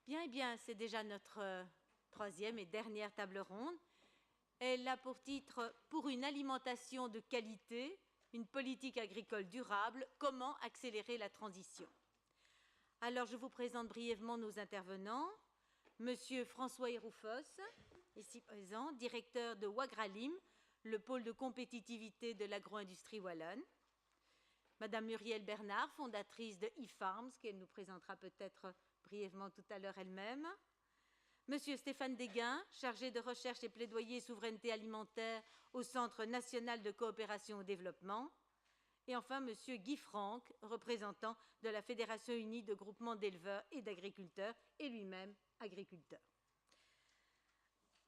Bien, eh bien, c'est déjà notre troisième et dernière table ronde. Elle a pour titre « Pour une alimentation de qualité, une politique agricole durable, comment accélérer la transition ?» Alors, je vous présente brièvement nos intervenants. Monsieur François Héroufos, ici présent, directeur de Wagralim, le pôle de compétitivité de l'agro-industrie wallonne. Madame Muriel Bernard, fondatrice de eFarms, qu'elle nous présentera peut-être brièvement tout à l'heure elle-même. Monsieur Stéphane Desguin, chargé de recherche et plaidoyer souveraineté alimentaire au Centre national de coopération au développement. Et enfin, Monsieur Guy Franck, représentant de la Fédération unie de groupements d'éleveurs et d'agriculteurs, et lui-même agriculteur.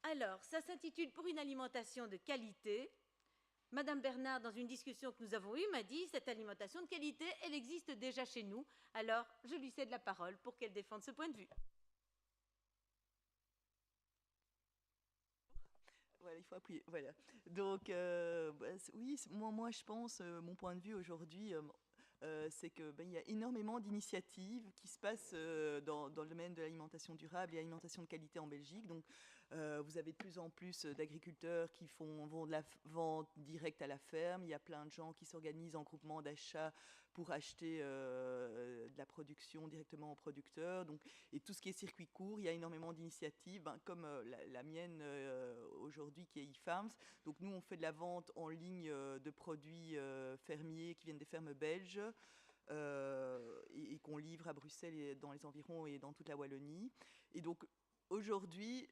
Alors, ça s'intitule « Pour une alimentation de qualité ». Madame Bernard, dans une discussion que nous avons eue, m'a dit « Cette alimentation de qualité, elle existe déjà chez nous. » Alors, je lui cède la parole pour qu'elle défende ce point de vue. Voilà, il faut appuyer. Voilà. Donc, oui, moi, je pense, mon point de vue aujourd'hui, c'est qu'il y a énormément d'initiatives qui se passent dans le domaine de l'alimentation durable et l'alimentation de qualité en Belgique. Donc, vous avez de plus en plus d'agriculteurs qui vont de la vente directe à la ferme. Il y a plein de gens qui s'organisent en groupement d'achat pour acheter de la production directement aux producteurs. Donc, et tout ce qui est circuit court, il y a énormément d'initiatives, comme la mienne aujourd'hui qui est eFarms. Donc nous, on fait de la vente en ligne de produits fermiers qui viennent des fermes belges et qu'on livre à Bruxelles et dans les environs et dans toute la Wallonie. Et donc aujourd'hui,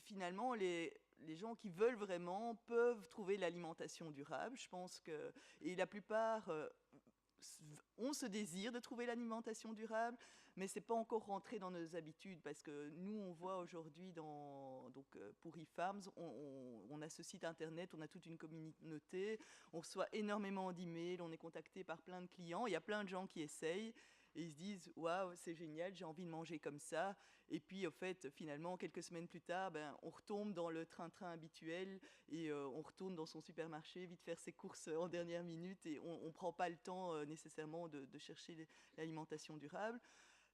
finalement, les gens qui veulent vraiment peuvent trouver l'alimentation durable. Je pense que, et la plupart ont ce désir de trouver l'alimentation durable, mais c'est pas encore rentré dans nos habitudes parce que nous, on voit aujourd'hui pour eFarms, on a ce site internet, on a toute une communauté, on reçoit énormément d'emails, on est contacté par plein de clients, il y a plein de gens qui essayent et ils se disent waouh, c'est génial, j'ai envie de manger comme ça. Et puis au fait, finalement, quelques semaines plus tard, on retombe dans le train-train habituel et on retourne dans son supermarché, vite faire ses courses en dernière minute et on ne prend pas le temps nécessairement de chercher l'alimentation durable.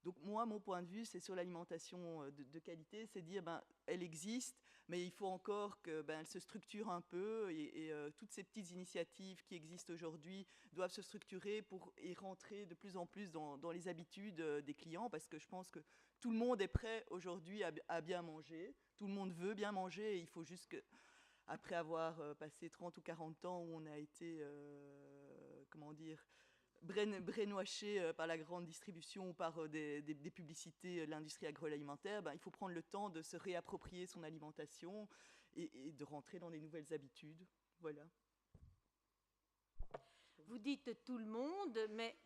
Donc moi, mon point de vue, c'est sur l'alimentation de qualité, c'est dire elle existe, mais il faut encore qu'elle se structure un peu et toutes ces petites initiatives qui existent aujourd'hui doivent se structurer et rentrer de plus en plus dans les habitudes des clients, parce que je pense que tout le monde est prêt aujourd'hui à bien manger, tout le monde veut bien manger, et il faut juste que après avoir passé 30 ou 40 ans où on a été, brainwashé par la grande distribution ou par des publicités de l'industrie agroalimentaire, il faut prendre le temps de se réapproprier son alimentation et de rentrer dans des nouvelles habitudes. Voilà. Vous dites tout le monde, mais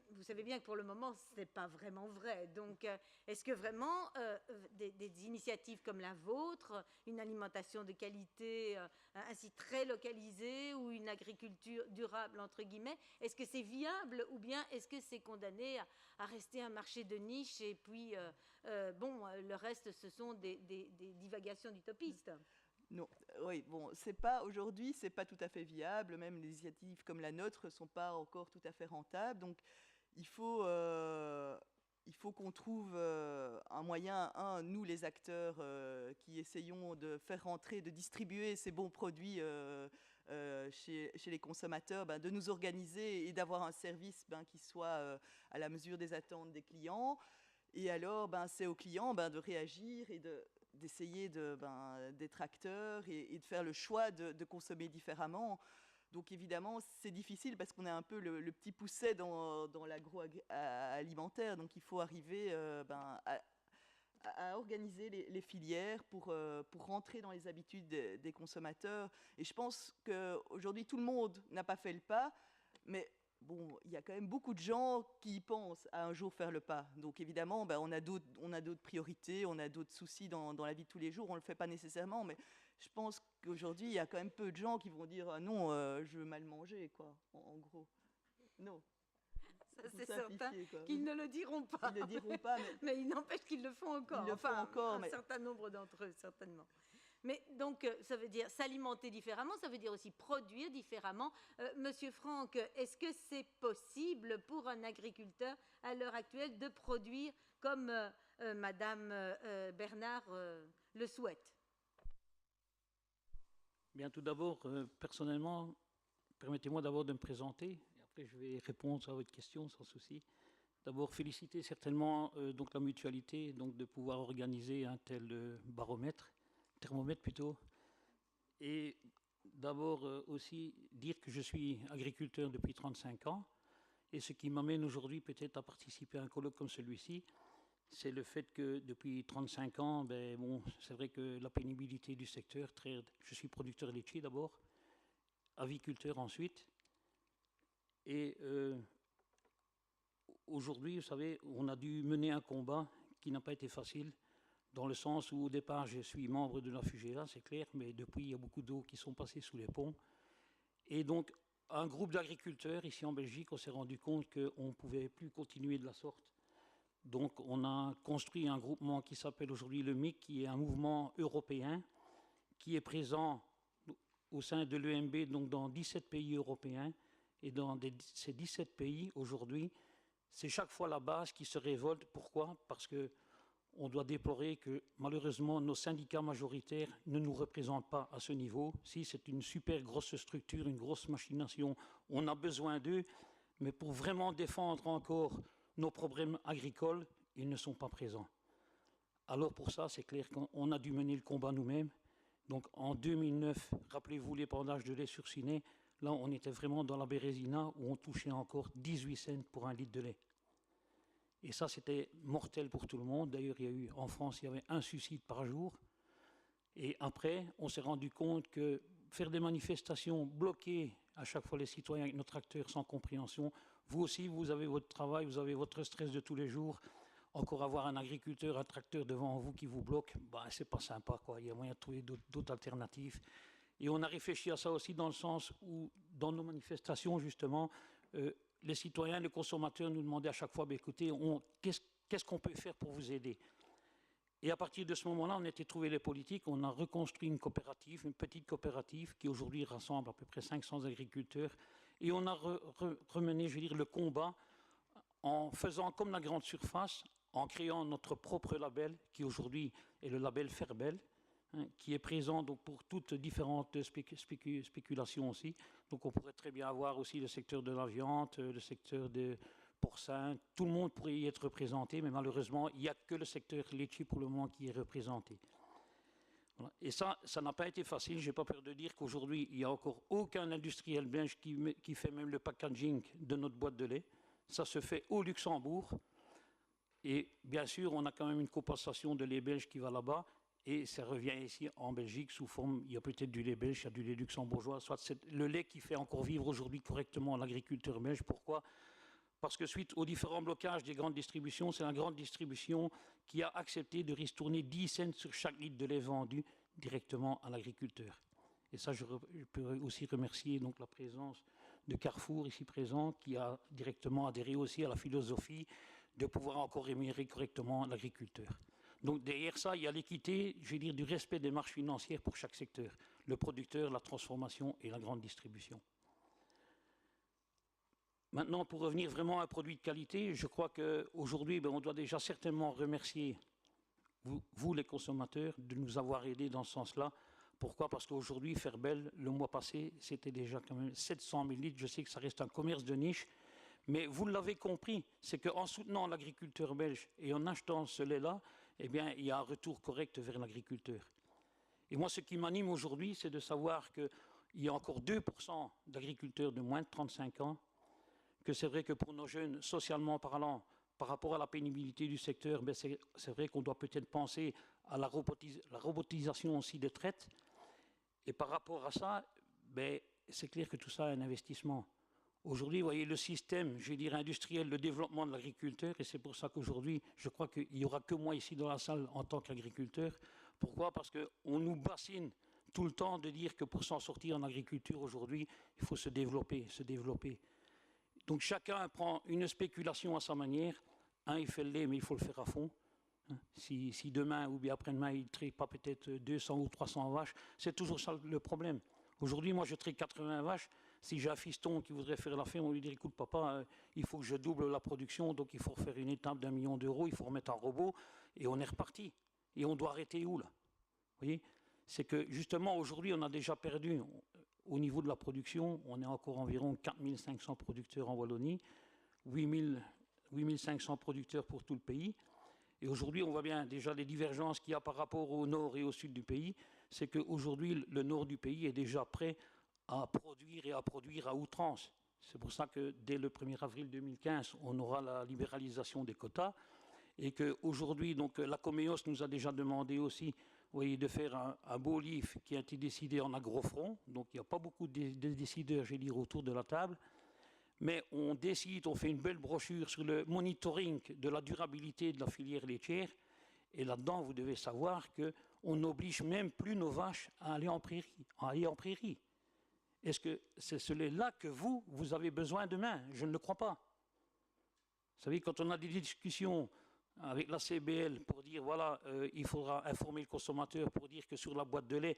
vous savez bien que pour le moment, ce n'est pas vraiment vrai. Donc, est-ce que vraiment des initiatives comme la vôtre, une alimentation de qualité ainsi très localisée ou une agriculture durable, entre guillemets, est-ce que c'est viable ou bien est-ce que c'est condamné à rester un marché de niche et puis, le reste, ce sont des divagations d'utopistes? Non, oui, bon, aujourd'hui, c'est pas tout à fait viable. Même les initiatives comme la nôtre sont pas encore tout à fait rentables. Donc, il faut qu'on trouve un moyen, nous les acteurs qui essayons de faire rentrer, de distribuer ces bons produits chez les consommateurs, de nous organiser et d'avoir un service qui soit à la mesure des attentes des clients. Et alors, c'est aux clients de réagir et d'essayer d'être acteurs et de faire le choix de consommer différemment. Donc évidemment, c'est difficile parce qu'on est un peu le petit pousset dans l'agroalimentaire. Donc il faut arriver à organiser les filières pour rentrer dans les habitudes des consommateurs. Et je pense qu'aujourd'hui, tout le monde n'a pas fait le pas, mais bon, il y a quand même beaucoup de gens qui pensent à un jour faire le pas. Donc évidemment, on a d'autres priorités, on a d'autres soucis dans la vie de tous les jours, on ne le fait pas nécessairement, mais je pense qu'aujourd'hui, il y a quand même peu de gens qui vont dire ah non, je veux mal manger, quoi, en gros. Non. Ça, c'est certain qu'ils ne le diront pas. Ils ne le diront pas, mais il n'empêche qu'ils le font encore. Ils le font encore, un certain nombre d'entre eux, certainement. Mais donc, ça veut dire s'alimenter différemment, ça veut dire aussi produire différemment. Monsieur Franck, est-ce que c'est possible pour un agriculteur à l'heure actuelle de produire comme Madame Bernard le souhaite. Bien, tout d'abord, personnellement, permettez-moi d'abord de me présenter, et après je vais répondre à votre question sans souci. D'abord, féliciter certainement donc la mutualité donc, de pouvoir organiser un tel thermomètre plutôt. Et d'abord aussi dire que je suis agriculteur depuis 35 ans. Et ce qui m'amène aujourd'hui peut-être à participer à un colloque comme celui-ci, c'est le fait que depuis 35 ans, bon, c'est vrai que la pénibilité du secteur, je suis producteur laitier d'abord, aviculteur ensuite. Et aujourd'hui, vous savez, on a dû mener un combat qui n'a pas été facile, dans le sens où au départ, je suis membre de la FUGEA, c'est clair, mais depuis, il y a beaucoup d'eau qui sont passées sous les ponts. Et donc, un groupe d'agriculteurs ici en Belgique, on s'est rendu compte qu'on ne pouvait plus continuer de la sorte. Donc, on a construit un groupement qui s'appelle aujourd'hui le MIC, qui est un mouvement européen, qui est présent au sein de l'EMB, donc dans 17 pays européens. Et dans ces 17 pays, aujourd'hui, c'est chaque fois la base qui se révolte. Pourquoi? Parce qu'on doit déplorer que, malheureusement, nos syndicats majoritaires ne nous représentent pas à ce niveau. Si c'est une super grosse structure, une grosse machination, on a besoin d'eux, mais pour vraiment défendre encore nos problèmes agricoles, ils ne sont pas présents. Alors pour ça, c'est clair qu'on a dû mener le combat nous-mêmes. Donc en 2009, rappelez-vous l'épandage de lait sur Ciné, là on était vraiment dans la Bérésina où on touchait encore 18 cents pour un litre de lait. Et ça c'était mortel pour tout le monde. D'ailleurs, en France, il y avait un suicide par jour. Et après, on s'est rendu compte que faire des manifestations, bloquer à chaque fois les citoyens avec nos tracteurs sans compréhension, vous aussi, vous avez votre travail, vous avez votre stress de tous les jours. Encore avoir un agriculteur, un tracteur devant vous qui vous bloque, c'est pas sympa, quoi. Il y a moyen de trouver d'autres alternatives. Et on a réfléchi à ça aussi dans le sens où, dans nos manifestations, justement, les citoyens, les consommateurs nous demandaient à chaque fois, écoutez, qu'est-ce qu'on peut faire pour vous aider? Et à partir de ce moment-là, on a été trouver les politiques, on a reconstruit une coopérative, une petite coopérative qui aujourd'hui rassemble à peu près 500 agriculteurs. Et on a remené, je veux dire, le combat en faisant comme la grande surface, en créant notre propre label, qui aujourd'hui est le label Ferbel, qui est présent donc, pour toutes différentes spéculations aussi. Donc on pourrait très bien avoir aussi le secteur de la viande, le secteur des porcins, tout le monde pourrait y être représenté, mais malheureusement, il n'y a que le secteur laitier pour le moment qui est représenté. Voilà. Et ça n'a pas été facile. Je n'ai pas peur de dire qu'aujourd'hui, il n'y a encore aucun industriel belge qui fait même le packaging de notre boîte de lait. Ça se fait au Luxembourg. Et bien sûr, on a quand même une compensation de lait belge qui va là-bas. Et ça revient ici en Belgique sous forme, il y a peut-être du lait belge, il y a du lait luxembourgeois. Soit c'est le lait qui fait encore vivre aujourd'hui correctement l'agriculteur belge. Pourquoi? Parce que suite aux différents blocages des grandes distributions, c'est la grande distribution qui a accepté de ristourner 10 cents sur chaque litre de lait vendu directement à l'agriculteur. Et ça, je peux aussi remercier donc, la présence de Carrefour ici présent, qui a directement adhéré aussi à la philosophie de pouvoir encore rémunérer correctement l'agriculteur. Donc derrière ça, il y a l'équité, je veux dire, du respect des marges financières pour chaque secteur, le producteur, la transformation et la grande distribution. Maintenant, pour revenir vraiment à un produit de qualité, je crois qu'aujourd'hui, on doit déjà certainement remercier vous, les consommateurs, de nous avoir aidés dans ce sens-là. Pourquoi? Parce qu'aujourd'hui, Ferbel, le mois passé, c'était déjà quand même 700 000 litres. Je sais que ça reste un commerce de niche, mais vous l'avez compris, c'est qu'en soutenant l'agriculteur belge et en achetant ce lait-là, eh bien, il y a un retour correct vers l'agriculteur. Et moi, ce qui m'anime aujourd'hui, c'est de savoir qu'il y a encore 2% d'agriculteurs de moins de 35 ans, que c'est vrai que pour nos jeunes, socialement parlant, par rapport à la pénibilité du secteur, c'est vrai qu'on doit peut-être penser à la robotisation aussi des traites. Et par rapport à ça, c'est clair que tout ça est un investissement. Aujourd'hui, vous voyez, le système, je vais dire, industriel, le développement de l'agriculteur, et c'est pour ça qu'aujourd'hui, je crois qu'il n'y aura que moi ici dans la salle en tant qu'agriculteur. Pourquoi? Parce qu'on nous bassine tout le temps de dire que pour s'en sortir en agriculture aujourd'hui, il faut se développer, se développer. Donc chacun prend une spéculation à sa manière. Il fait le lait, mais il faut le faire à fond. Si demain ou bien après-demain, il ne traite pas peut-être 200 ou 300 vaches, c'est toujours ça le problème. Aujourd'hui, moi, je traite 80 vaches. Si j'ai un fiston qui voudrait faire la ferme, on lui dit, écoute papa, il faut que je double la production, donc il faut refaire une étape d'1 million d'euros, il faut remettre un robot. et on est reparti. Et on doit arrêter où, là? Vous voyez? C'est que, justement, aujourd'hui, on a déjà perdu, au niveau de la production, on est encore environ 4500 producteurs en Wallonie, 8500 producteurs pour tout le pays. Et aujourd'hui, on voit bien déjà les divergences qu'il y a par rapport au nord et au sud du pays. C'est qu'aujourd'hui, le nord du pays est déjà prêt à produire et à produire à outrance. C'est pour ça que dès le 1er avril 2015, on aura la libéralisation des quotas. Et qu'aujourd'hui, donc, la Comeos nous a déjà demandé aussi, vous voyez, de faire un beau livre qui a été décidé en agrofront. Donc il n'y a pas beaucoup de décideurs, je vais dire, autour de la table. Mais on décide, on fait une belle brochure sur le monitoring de la durabilité de la filière laitière. Et là-dedans, vous devez savoir qu'on n'oblige même plus nos vaches à aller en prairie. Est-ce que c'est celui-là que vous avez besoin demain? Je ne le crois pas. Vous savez, quand on a des discussions avec la CBL pour dire, voilà, il faudra informer le consommateur pour dire que sur la boîte de lait,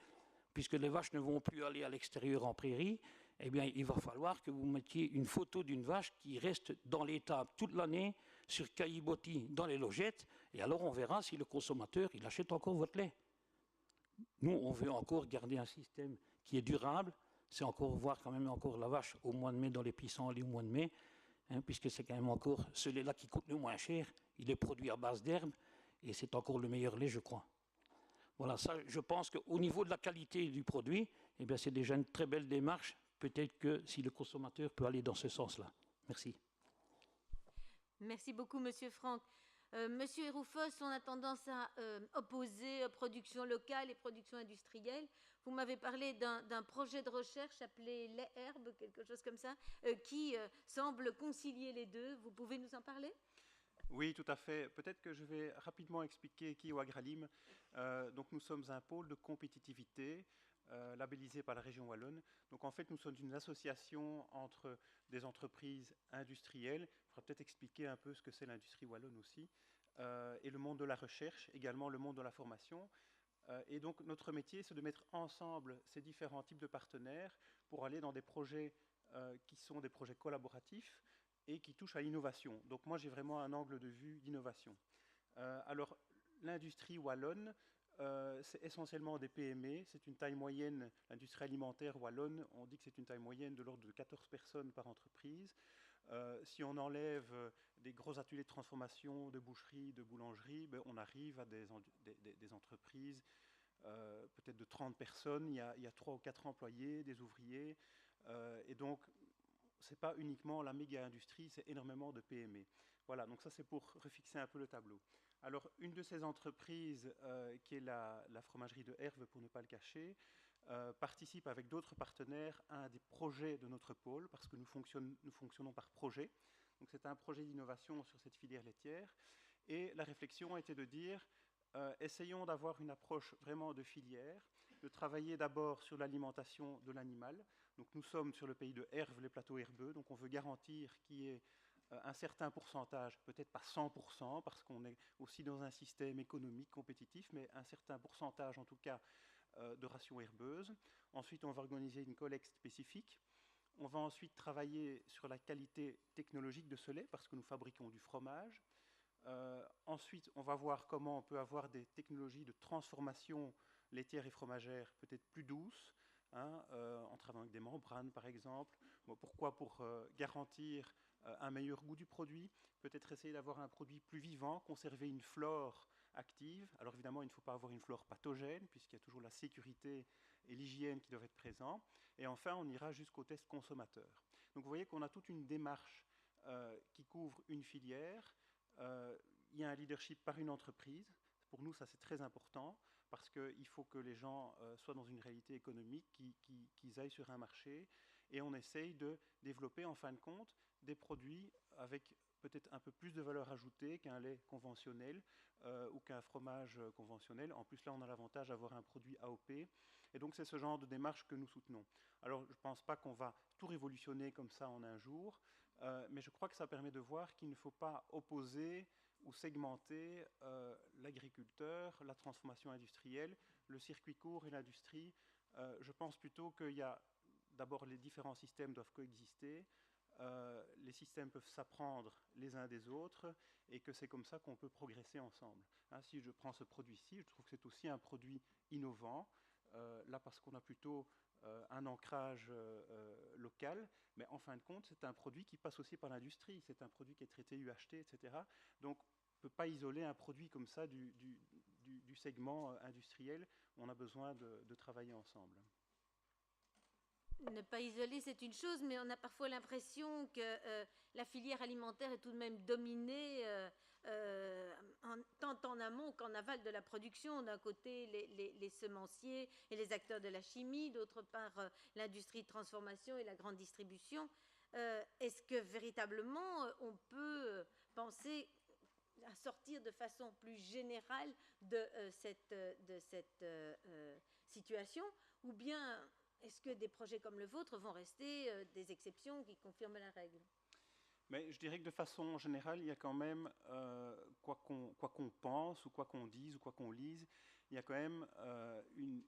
puisque les vaches ne vont plus aller à l'extérieur en prairie, eh bien, il va falloir que vous mettiez une photo d'une vache qui reste dans l'étable toute l'année, sur caillebotis dans les logettes, et alors on verra si le consommateur, il achète encore votre lait. Nous, on veut encore garder un système qui est durable, c'est encore voir quand même encore la vache au mois de mai dans les pissenlits au mois de mai, puisque c'est quand même encore celui-là qui coûte le moins cher, il est produit à base d'herbe, et c'est encore le meilleur lait, je crois. Voilà, ça, je pense qu'au niveau de la qualité du produit, eh bien, c'est déjà une très belle démarche. Peut-être que si le consommateur peut aller dans ce sens-là. Merci. Merci beaucoup, Monsieur Franck. Monsieur Héroufos, on a tendance à opposer production locale et production industrielle. Vous m'avez parlé d'un projet de recherche appelé Les Herbes, quelque chose comme ça, qui semble concilier les deux. Vous pouvez nous en parler ? Oui, tout à fait. Peut-être que je vais rapidement expliquer qui est Agralim. Donc nous sommes un pôle de compétitivité labellisé par la région wallonne. Donc en fait, nous sommes une association entre des entreprises industrielles. Il faudra peut-être expliquer un peu ce que c'est l'industrie wallonne aussi. Et le monde de la recherche, également le monde de la formation. Et donc notre métier, c'est de mettre ensemble ces différents types de partenaires pour aller dans des projets qui sont des projets collaboratifs et qui touchent à l'innovation. Donc moi, j'ai vraiment un angle de vue d'innovation. Alors, l'industrie wallonne, c'est essentiellement des PME. C'est une taille moyenne, l'industrie alimentaire wallonne, on dit que c'est une taille moyenne de l'ordre de 14 personnes par entreprise. Si on enlève des gros ateliers de transformation, de boucherie, de boulangerie, ben on arrive à des entreprises peut-être de 30 personnes. Il y a 3 ou 4 employés, des ouvriers. Et donc, ce n'est pas uniquement la méga-industrie, c'est énormément de PME. Voilà, donc ça c'est pour refixer un peu le tableau. Alors, une de ces entreprises, qui est la fromagerie de Herve, pour ne pas le cacher, participe avec d'autres partenaires à un des projets de notre pôle, parce que nous fonctionnons par projet. Donc c'est un projet d'innovation sur cette filière laitière. Et la réflexion était de dire, essayons d'avoir une approche vraiment de filière, de travailler d'abord sur l'alimentation de l'animal. Donc nous sommes sur le pays de Herve, les plateaux herbeux, donc on veut garantir qu'il y ait un certain pourcentage, peut-être pas 100%, parce qu'on est aussi dans un système économique compétitif, mais un certain pourcentage en tout cas de rations herbeuses. Ensuite, on va organiser une collecte spécifique. On va ensuite travailler sur la qualité technologique de ce lait, parce que nous fabriquons du fromage. Ensuite, on va voir comment on peut avoir des technologies de transformation laitière et fromagère peut-être plus douces, en travaillant avec des membranes par exemple. Bon, pourquoi? Pour garantir un meilleur goût du produit, peut-être essayer d'avoir un produit plus vivant, conserver une flore active. Alors évidemment, il ne faut pas avoir une flore pathogène, puisqu'il y a toujours la sécurité et l'hygiène qui doivent être présents. Et enfin, on ira jusqu'au test consommateur. Donc vous voyez qu'on a toute une démarche qui couvre une filière. Il y a un leadership par une entreprise. Pour nous, ça c'est très important, parce qu'il faut que les gens soient dans une réalité économique, qu'ils aillent sur un marché, et on essaye de développer en fin de compte des produits avec peut-être un peu plus de valeur ajoutée qu'un lait conventionnel ou qu'un fromage conventionnel. En plus, là, on a l'avantage d'avoir un produit AOP. Et donc, c'est ce genre de démarche que nous soutenons. Alors, je ne pense pas qu'on va tout révolutionner comme ça en un jour, mais je crois que ça permet de voir qu'il ne faut pas opposer ou segmenter l'agriculteur, la transformation industrielle, le circuit court et l'industrie. Je pense plutôt qu'il y a d'abord les différents systèmes doivent coexister. les systèmes peuvent s'apprendre les uns des autres et que c'est comme ça qu'on peut progresser ensemble. Hein, si je prends ce produit-ci, je trouve que c'est aussi un produit innovant, là parce qu'on a plutôt un ancrage local, mais en fin de compte, c'est un produit qui passe aussi par l'industrie, c'est un produit qui est traité UHT, etc. Donc, on ne peut pas isoler un produit comme ça du segment industriel, on a besoin de travailler ensemble. Ne pas isoler, c'est une chose, mais on a parfois l'impression que la filière alimentaire est tout de même dominée tant en amont qu'en aval de la production. D'un côté, les semenciers et les acteurs de la chimie, d'autre part, l'industrie de transformation et la grande distribution. Est-ce que véritablement, on peut penser à sortir de façon plus générale de cette situation, ou bien est-ce que des projets comme le vôtre vont rester des exceptions qui confirment la règle? Mais je dirais que de façon générale, il y a quand même, quoi qu'on pense, ou quoi qu'on dise, ou quoi qu'on lise, il y a quand même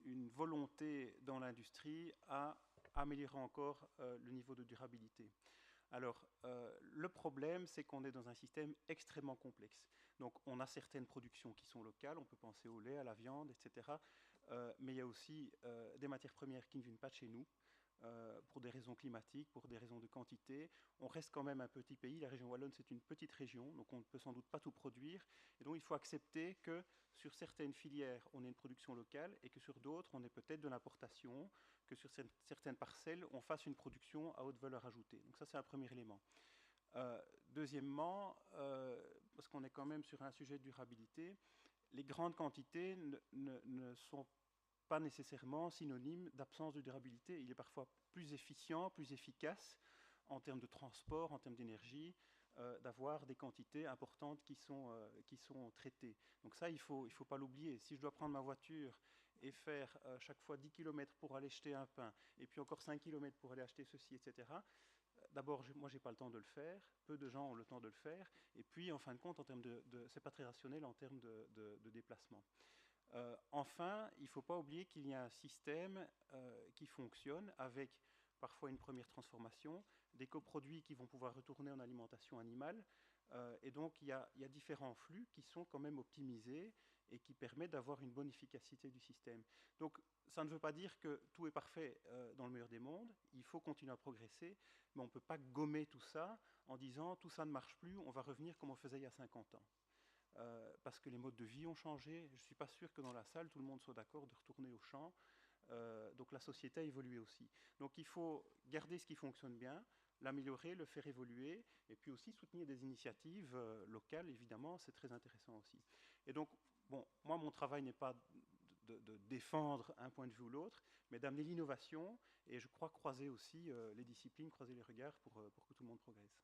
une volonté dans l'industrie à améliorer encore le niveau de durabilité. Alors, le problème, c'est qu'on est dans un système extrêmement complexe. Donc, on a certaines productions qui sont locales, on peut penser au lait, à la viande, etc. Mais il y a aussi des matières premières qui ne viennent pas de chez nous, pour des raisons climatiques, pour des raisons de quantité. On reste quand même un petit pays. La région wallonne, c'est une petite région, donc on ne peut sans doute pas tout produire. Et donc, il faut accepter que sur certaines filières, on ait une production locale et que sur d'autres, on ait peut-être de l'importation, que sur certaines parcelles, on fasse une production à haute valeur ajoutée. Donc ça, c'est un premier élément. Deuxièmement, parce qu'on est quand même sur un sujet de durabilité, les grandes quantités ne sont pas nécessairement synonyme d'absence de durabilité. Il est parfois plus efficient, plus efficace en termes de transport, en termes d'énergie, d'avoir des quantités importantes qui sont traitées. Donc ça, il faut pas l'oublier. Si je dois prendre ma voiture et faire chaque fois 10 km pour aller acheter un pain, et puis encore 5 km pour aller acheter ceci, etc., d'abord, moi, je n'ai pas le temps de le faire. Peu de gens ont le temps de le faire. Et puis, en fin de compte, c'est pas très rationnel en termes de déplacement. Enfin, il ne faut pas oublier qu'il y a un système qui fonctionne avec parfois une première transformation, des coproduits qui vont pouvoir retourner en alimentation animale. Et donc, il y a différents flux qui sont quand même optimisés et qui permettent d'avoir une bonne efficacité du système. Donc, ça ne veut pas dire que tout est parfait dans le meilleur des mondes. Il faut continuer à progresser, mais on ne peut pas gommer tout ça en disant tout ça ne marche plus, on va revenir comme on faisait il y a 50 ans. Parce que les modes de vie ont changé. Je ne suis pas sûr que dans la salle, tout le monde soit d'accord de retourner au champ. Donc la société a évolué aussi. Donc il faut garder ce qui fonctionne bien, l'améliorer, le faire évoluer, et puis aussi soutenir des initiatives locales, évidemment, c'est très intéressant aussi. Et donc, bon, moi, mon travail n'est pas de défendre un point de vue ou l'autre, mais d'amener l'innovation, et je crois croiser aussi les disciplines, croiser les regards pour que tout le monde progresse.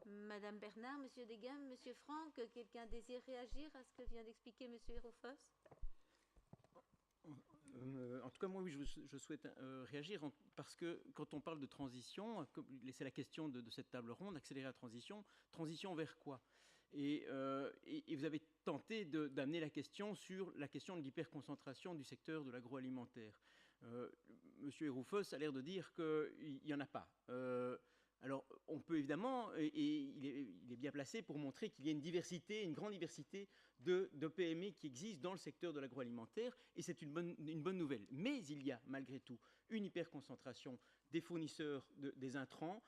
Madame Bernard, Monsieur Desgam, Monsieur Franck, quelqu'un désire réagir à ce que vient d'expliquer Monsieur Hérophos? En tout cas, moi, oui, je souhaite réagir parce que quand on parle de transition, c'est la question de cette table ronde, accélérer la transition vers quoi? Et vous avez tenté d'amener la question sur la question de l'hyperconcentration du secteur de l'agroalimentaire. Monsieur Hérophos a l'air de dire qu'il n'y en a pas. Alors, on peut évidemment, et il est bien placé pour montrer qu'il y a une diversité, une grande diversité de PME qui existent dans le secteur de l'agroalimentaire, et c'est une bonne nouvelle. Mais il y a, malgré tout, une hyperconcentration des fournisseurs des intrants,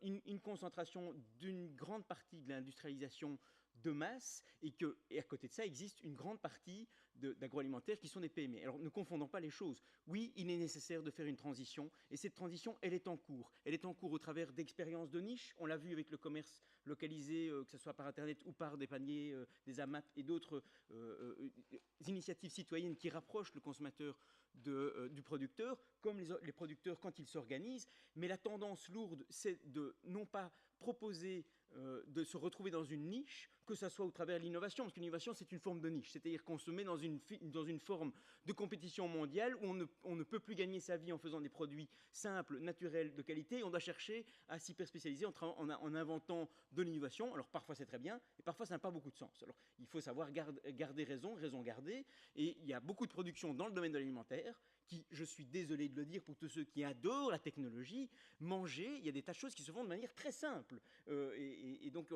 une concentration d'une grande partie de l'industrialisation de masse, et à côté de ça, existe une grande partie d'agroalimentaires qui sont des PME. Alors, ne confondons pas les choses. Oui, il est nécessaire de faire une transition, et cette transition, elle est en cours. Elle est en cours au travers d'expériences de niche. On l'a vu avec le commerce localisé, que ce soit par Internet ou par des paniers, des AMAP et d'autres initiatives citoyennes qui rapprochent le consommateur du producteur, comme les producteurs quand ils s'organisent. Mais la tendance lourde, c'est de non pas proposer de se retrouver dans une niche que ça soit au travers de l'innovation, parce que l'innovation, c'est une forme de niche, c'est-à-dire qu'on se met dans une forme de compétition mondiale où on ne peut plus gagner sa vie en faisant des produits simples, naturels, de qualité, on doit chercher à s'hyper spécialiser en inventant de l'innovation. Alors parfois c'est très bien, et parfois ça n'a pas beaucoup de sens. Alors il faut savoir garder raison garder, et il y a beaucoup de productions dans le domaine de l'alimentaire qui, je suis désolé de le dire pour tous ceux qui adorent la technologie, manger, il y a des tas de choses qui se font de manière très simple. Et donc,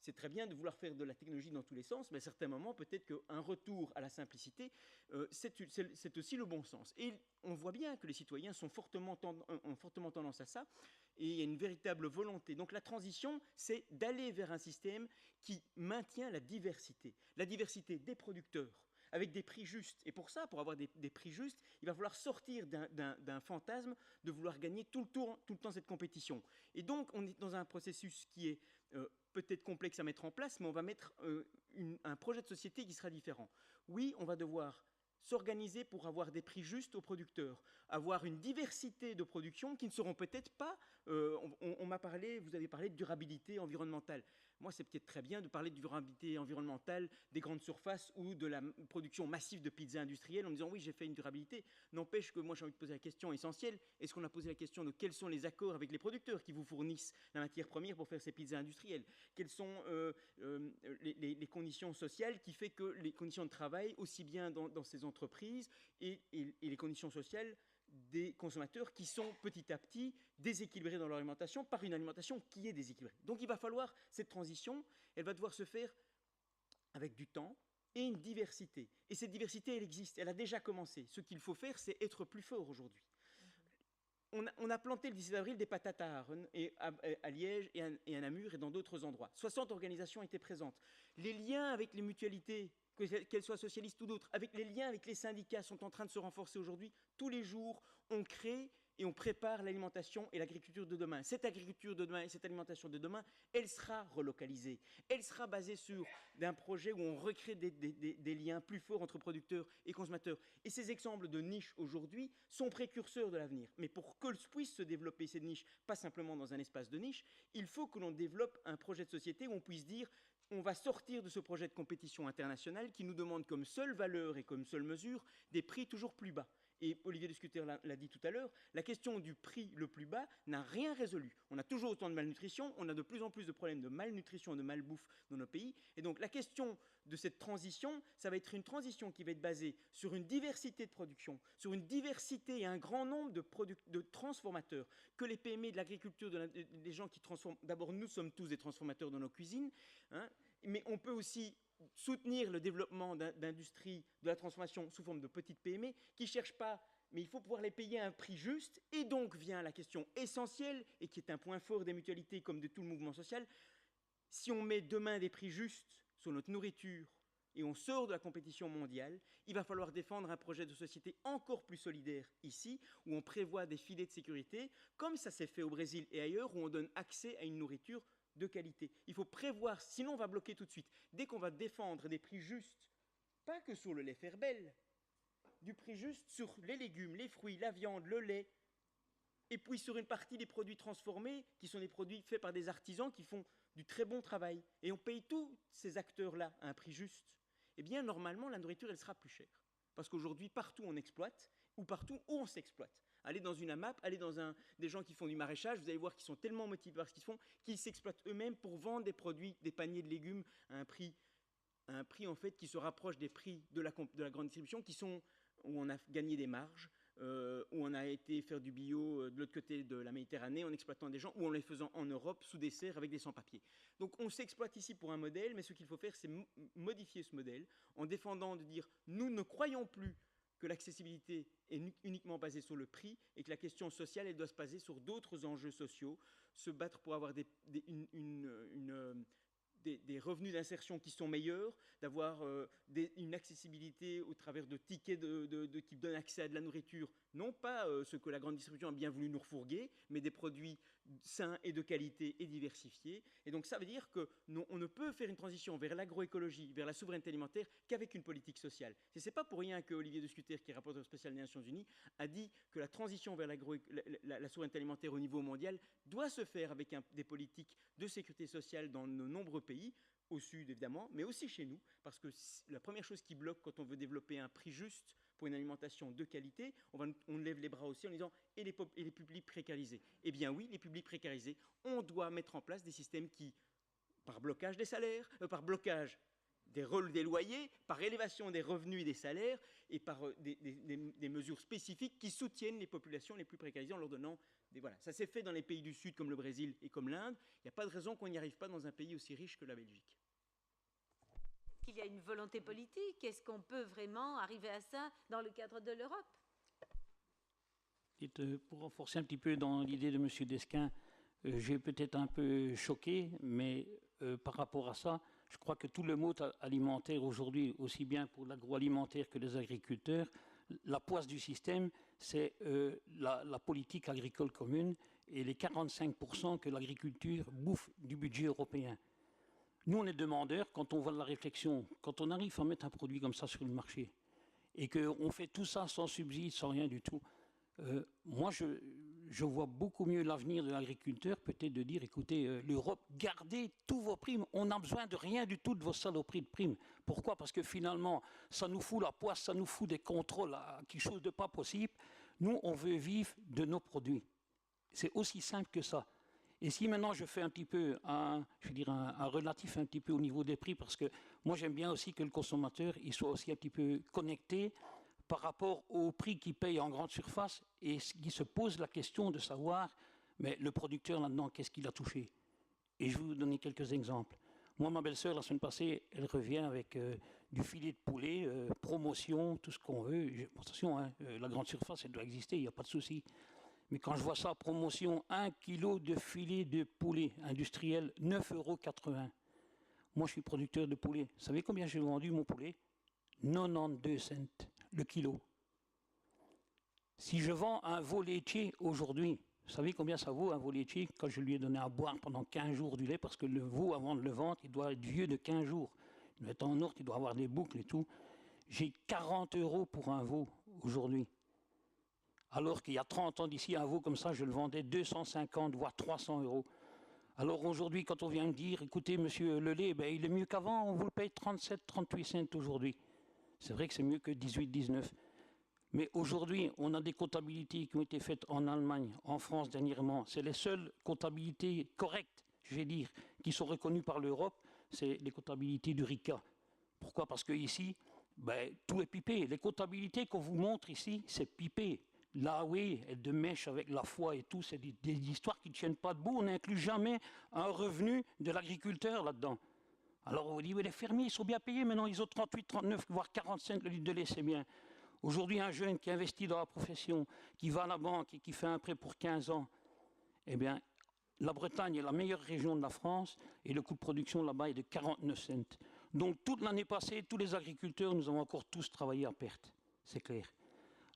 c'est très bien de vouloir faire de la technologie dans tous les sens, mais à certains moments, peut-être qu'un retour à la simplicité, c'est aussi le bon sens. Et on voit bien que les citoyens ont fortement tendance à ça, et il y a une véritable volonté. Donc la transition, c'est d'aller vers un système qui maintient la diversité des producteurs, avec des prix justes. Et pour ça, pour avoir des prix justes, il va falloir sortir d'un fantasme de vouloir gagner tout le temps cette compétition. Et donc, on est dans un processus qui est peut-être complexe à mettre en place, mais on va mettre un projet de société qui sera différent. Oui, on va devoir s'organiser pour avoir des prix justes aux producteurs, avoir une diversité de productions qui ne seront peut-être pas... vous avez parlé de durabilité environnementale. Moi, c'est peut-être très bien de parler de durabilité environnementale des grandes surfaces ou de la production massive de pizzas industrielles en disant oui, j'ai fait une durabilité. N'empêche que moi, j'ai envie de poser la question essentielle. Est-ce qu'on a posé la question de quels sont les accords avec les producteurs qui vous fournissent la matière première pour faire ces pizzas industrielles? Quelles sont les conditions sociales qui fait que les conditions de travail, aussi bien dans ces entreprises et les conditions sociales des consommateurs qui sont petit à petit déséquilibrés dans leur alimentation par une alimentation qui est déséquilibrée. Donc il va falloir, cette transition, elle va devoir se faire avec du temps et une diversité. Et cette diversité, elle existe, elle a déjà commencé. Ce qu'il faut faire, c'est être plus fort aujourd'hui. On a planté le 17 avril des patates à Aaron, à Liège et à Namur et dans d'autres endroits. 60 organisations étaient présentes. Les liens avec les mutualités, qu'elles soient socialistes ou d'autres, avec les liens avec les syndicats sont en train de se renforcer aujourd'hui. Tous les jours, on crée et on prépare l'alimentation et l'agriculture de demain. Cette agriculture de demain et cette alimentation de demain, elle sera relocalisée. Elle sera basée sur un projet où on recrée des liens plus forts entre producteurs et consommateurs. Et ces exemples de niches aujourd'hui sont précurseurs de l'avenir. Mais pour que puissent se développer ces niches, pas simplement dans un espace de niche, il faut que l'on développe un projet de société où on puisse dire on va sortir de ce projet de compétition internationale qui nous demande comme seule valeur et comme seule mesure des prix toujours plus bas. Et Olivier Descuter l'a dit tout à l'heure, la question du prix le plus bas n'a rien résolu. On a toujours autant de malnutrition, on a de plus en plus de problèmes de malnutrition et de malbouffe dans nos pays. Et donc la question de cette transition, ça va être une transition qui va être basée sur une diversité de production, sur une diversité et un grand nombre de transformateurs, que les PME de l'agriculture, des gens qui transforment. D'abord, nous sommes tous des transformateurs dans nos cuisines, hein, mais on peut aussi soutenir le développement d'industries de la transformation sous forme de petites PME qui ne cherchent pas, mais il faut pouvoir les payer à un prix juste. Et donc vient la question essentielle, et qui est un point fort des mutualités comme de tout le mouvement social. Si on met demain des prix justes sur notre nourriture et on sort de la compétition mondiale, il va falloir défendre un projet de société encore plus solidaire ici, où on prévoit des filets de sécurité, comme ça s'est fait au Brésil et ailleurs, où on donne accès à une nourriture de qualité. Il faut prévoir, sinon on va bloquer tout de suite. Dès qu'on va défendre des prix justes, pas que sur le lait Fairbel, du prix juste sur les légumes, les fruits, la viande, le lait, et puis sur une partie des produits transformés, qui sont des produits faits par des artisans qui font du très bon travail, et on paye tous ces acteurs-là à un prix juste, eh bien normalement la nourriture elle sera plus chère. Parce qu'aujourd'hui, partout on exploite, ou partout où on s'exploite. Allez dans une AMAP, allez dans des gens qui font du maraîchage, vous allez voir qu'ils sont tellement motivés par ce qu'ils font, qu'ils s'exploitent eux-mêmes pour vendre des produits, des paniers de légumes à un prix en fait qui se rapproche des prix de la grande distribution, où on a gagné des marges, où on a été faire du bio de l'autre côté de la Méditerranée en exploitant des gens, ou en les faisant en Europe sous des serres avec des sans-papiers. Donc on s'exploite ici pour un modèle, mais ce qu'il faut faire, c'est modifier ce modèle en défendant de dire nous ne croyons plus que l'accessibilité est uniquement basée sur le prix et que la question sociale, elle doit se baser sur d'autres enjeux sociaux, se battre pour avoir des revenus d'insertion qui sont meilleurs, d'avoir une accessibilité au travers de tickets qui donnent accès à de la nourriture, non pas ce que la grande distribution a bien voulu nous refourguer, mais des produits sains et de qualité et diversifiés. Et donc ça veut dire qu'on ne peut faire une transition vers l'agroécologie, vers la souveraineté alimentaire, qu'avec une politique sociale. Ce n'est pas pour rien que Olivier Descuter, qui est rapporteur spécial des Nations Unies, a dit que la transition vers la souveraineté alimentaire au niveau mondial doit se faire avec des politiques de sécurité sociale dans de nombreux pays, au sud évidemment, mais aussi chez nous, parce que la première chose qui bloque quand on veut développer un prix juste pour une alimentation de qualité, on lève les bras aussi en disant et les publics précarisés. Eh bien oui, les publics précarisés, on doit mettre en place des systèmes qui, par blocage des salaires, par blocage des loyers, par élévation des revenus et des salaires, et par des mesures spécifiques qui soutiennent les populations les plus précarisées en leur donnant des... Voilà. Ça s'est fait dans les pays du Sud comme le Brésil et comme l'Inde. Il n'y a pas de raison qu'on n'y arrive pas dans un pays aussi riche que la Belgique. Qu'il y a une volonté politique. Est-ce qu'on peut vraiment arriver à ça dans le cadre de l'Europe? Pour renforcer un petit peu dans l'idée de M. Desquin, j'ai peut-être un peu choqué, mais par rapport à ça, je crois que tout le mode alimentaire aujourd'hui, aussi bien pour l'agroalimentaire que les agriculteurs, la poisse du système, c'est la politique agricole commune et les 45% que l'agriculture bouffe du budget européen. Nous, on est demandeurs quand on voit de la réflexion, quand on arrive à mettre un produit comme ça sur le marché et qu'on fait tout ça sans subside, sans rien du tout. Moi, je vois beaucoup mieux l'avenir de l'agriculteur, peut-être de dire, écoutez, l'Europe, gardez tous vos primes, on n'a besoin de rien du tout de vos saloperies de primes. Pourquoi? Parce que finalement, ça nous fout la poisse, ça nous fout des contrôles à quelque chose de pas possible. Nous, on veut vivre de nos produits. C'est aussi simple que ça. Et si maintenant je fais un petit peu, un relatif un petit peu au niveau des prix, parce que moi j'aime bien aussi que le consommateur il soit aussi un petit peu connecté par rapport au prix qu'il paye en grande surface et qui se pose la question de savoir, mais le producteur là-dedans, qu'est-ce qu'il a touché? Et je vais vous donner quelques exemples. Moi, ma belle-sœur, la semaine passée, elle revient avec du filet de poulet, promotion, tout ce qu'on veut. Attention, hein, la grande surface, elle doit exister, il n'y a pas de souci. Mais quand je vois ça, promotion, 1 kg de filet de poulet industriel, 9,80 €. Moi, je suis producteur de poulet. Vous savez combien j'ai vendu mon poulet? 92 cents le kilo. Si je vends un veau laitier aujourd'hui, vous savez combien ça vaut un veau laitier quand je lui ai donné à boire pendant 15 jours du lait, parce que le veau, avant de le vendre, il doit être vieux de 15 jours. Il doit être en ordre, il doit avoir des boucles et tout. J'ai 40 € pour un veau aujourd'hui. Alors qu'il y a 30 ans d'ici, un veau comme ça, je le vendais 250, voire 300 €. Alors aujourd'hui, quand on vient me dire, écoutez, monsieur, le lait, ben, il est mieux qu'avant, on vous le paye 37, 38 cents aujourd'hui. C'est vrai que c'est mieux que 18, 19. Mais aujourd'hui, on a des comptabilités qui ont été faites en Allemagne, en France dernièrement. C'est les seules comptabilités correctes, je vais dire, qui sont reconnues par l'Europe, c'est les comptabilités du RICA. Pourquoi? Parce qu'ici, ben, tout est pipé. Les comptabilités qu'on vous montre ici, c'est pipé. Là, oui, de mèche avec la foi et tout, c'est des histoires qui ne tiennent pas debout. On n'inclut jamais un revenu de l'agriculteur là-dedans. Alors on dit, oui, les fermiers, ils sont bien payés maintenant, ils ont 38, 39, voire 45 le litre de lait, c'est bien. Aujourd'hui, un jeune qui investit dans la profession, qui va à la banque et qui fait un prêt pour 15 ans, eh bien, la Bretagne est la meilleure région de la France et le coût de production là-bas est de 49 cents. Donc toute l'année passée, tous les agriculteurs, nous avons encore tous travaillé à perte, c'est clair.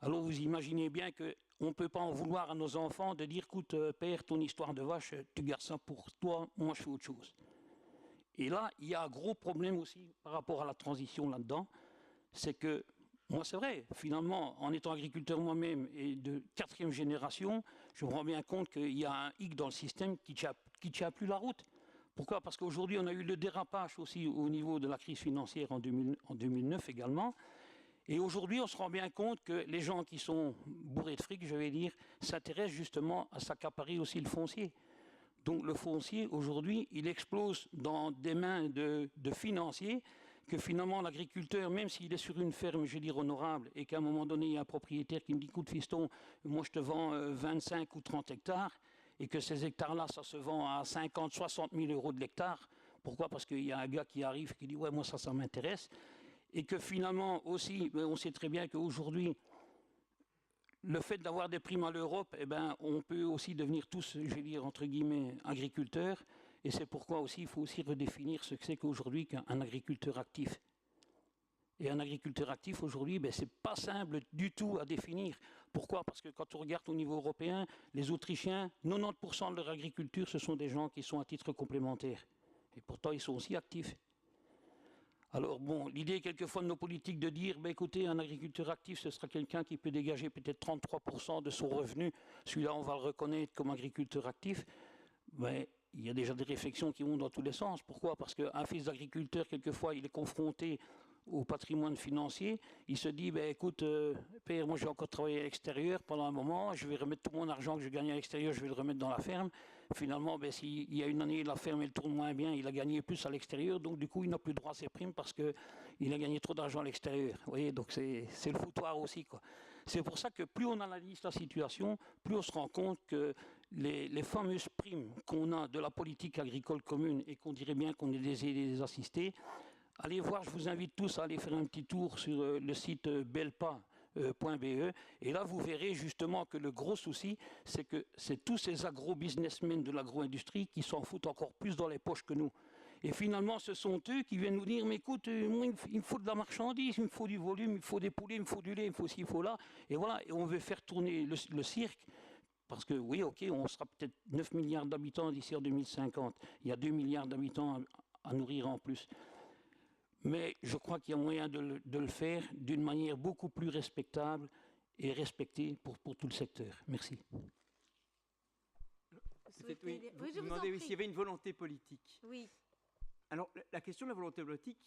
Alors vous imaginez bien qu'on ne peut pas en vouloir à nos enfants de dire, écoute, père, ton histoire de vache, tu gardes ça pour toi, moi je fais autre chose. Et là, il y a un gros problème aussi par rapport à la transition là-dedans, c'est que, moi c'est vrai, finalement, en étant agriculteur moi-même et de 4e génération, je me rends bien compte qu'il y a un hic dans le système qui ne tient plus la route. Pourquoi? Parce qu'aujourd'hui, on a eu le dérapage aussi au niveau de la crise financière en 2009 également. Et aujourd'hui, on se rend bien compte que les gens qui sont bourrés de fric, je vais dire, s'intéressent justement à s'accaparer aussi le foncier. Donc le foncier, aujourd'hui, il explose dans des mains de financiers, que finalement l'agriculteur, même s'il est sur une ferme, je vais dire, honorable, et qu'à un moment donné, il y a un propriétaire qui me dit, écoute fiston, moi je te vends 25 ou 30 hectares, et que ces hectares-là, ça se vend à 50, 60 000 € de l'hectare. Pourquoi? Parce qu'il y a un gars qui arrive qui dit, ouais, moi ça m'intéresse. Et que finalement aussi, on sait très bien qu'aujourd'hui, le fait d'avoir des primes à l'Europe, eh ben, on peut aussi devenir tous, je vais dire, entre guillemets, agriculteurs. Et c'est pourquoi aussi, il faut aussi redéfinir ce que c'est qu'aujourd'hui qu'un agriculteur actif. Et un agriculteur actif, aujourd'hui, ben, ce n'est pas simple du tout à définir. Pourquoi? Parce que quand on regarde au niveau européen, les Autrichiens, 90% de leur agriculture, ce sont des gens qui sont à titre complémentaire. Et pourtant, ils sont aussi actifs. Alors bon, l'idée quelquefois de nos politiques de dire, ben, écoutez, un agriculteur actif, ce sera quelqu'un qui peut dégager peut-être 33% de son revenu. Celui-là, on va le reconnaître comme agriculteur actif. Mais il y a déjà des réflexions qui vont dans tous les sens. Pourquoi? Parce qu'un fils d'agriculteur, quelquefois, il est confronté au patrimoine financier. Il se dit, ben, écoute, père, moi j'ai encore travaillé à l'extérieur pendant un moment, je vais remettre tout mon argent que je gagnais à l'extérieur, je vais le remettre dans la ferme. Finalement, ben, s'il y a une année, la ferme elle tourne moins bien, il a gagné plus à l'extérieur, donc du coup, il n'a plus droit à ses primes parce qu'il a gagné trop d'argent à l'extérieur. Vous voyez, donc c'est le foutoir aussi, quoi. C'est pour ça que plus on analyse la situation, plus on se rend compte que les fameuses primes qu'on a de la politique agricole commune et qu'on dirait bien qu'on est des aidés, des assistés, allez voir, je vous invite tous à aller faire un petit tour sur le site belpa.be et là vous verrez justement que le gros souci, c'est que c'est tous ces agro-businessmen de l'agro-industrie qui s'en foutent encore plus dans les poches que nous. Et finalement, ce sont eux qui viennent nous dire, mais écoute, moi, il me faut de la marchandise, il me faut du volume, il me faut des poulets, il me faut du lait, il me faut ci, il faut là. Et voilà, et on veut faire tourner le cirque. Parce que oui, ok, on sera peut-être 9 milliards d'habitants d'ici en 2050. Il y a 2 milliards d'habitants à nourrir en plus. Mais je crois qu'il y a moyen de le faire d'une manière beaucoup plus respectable et respectée pour tout le secteur. Merci. Oui, vous demandez s'il y avait une volonté politique. Oui. Alors, la question de la volonté politique,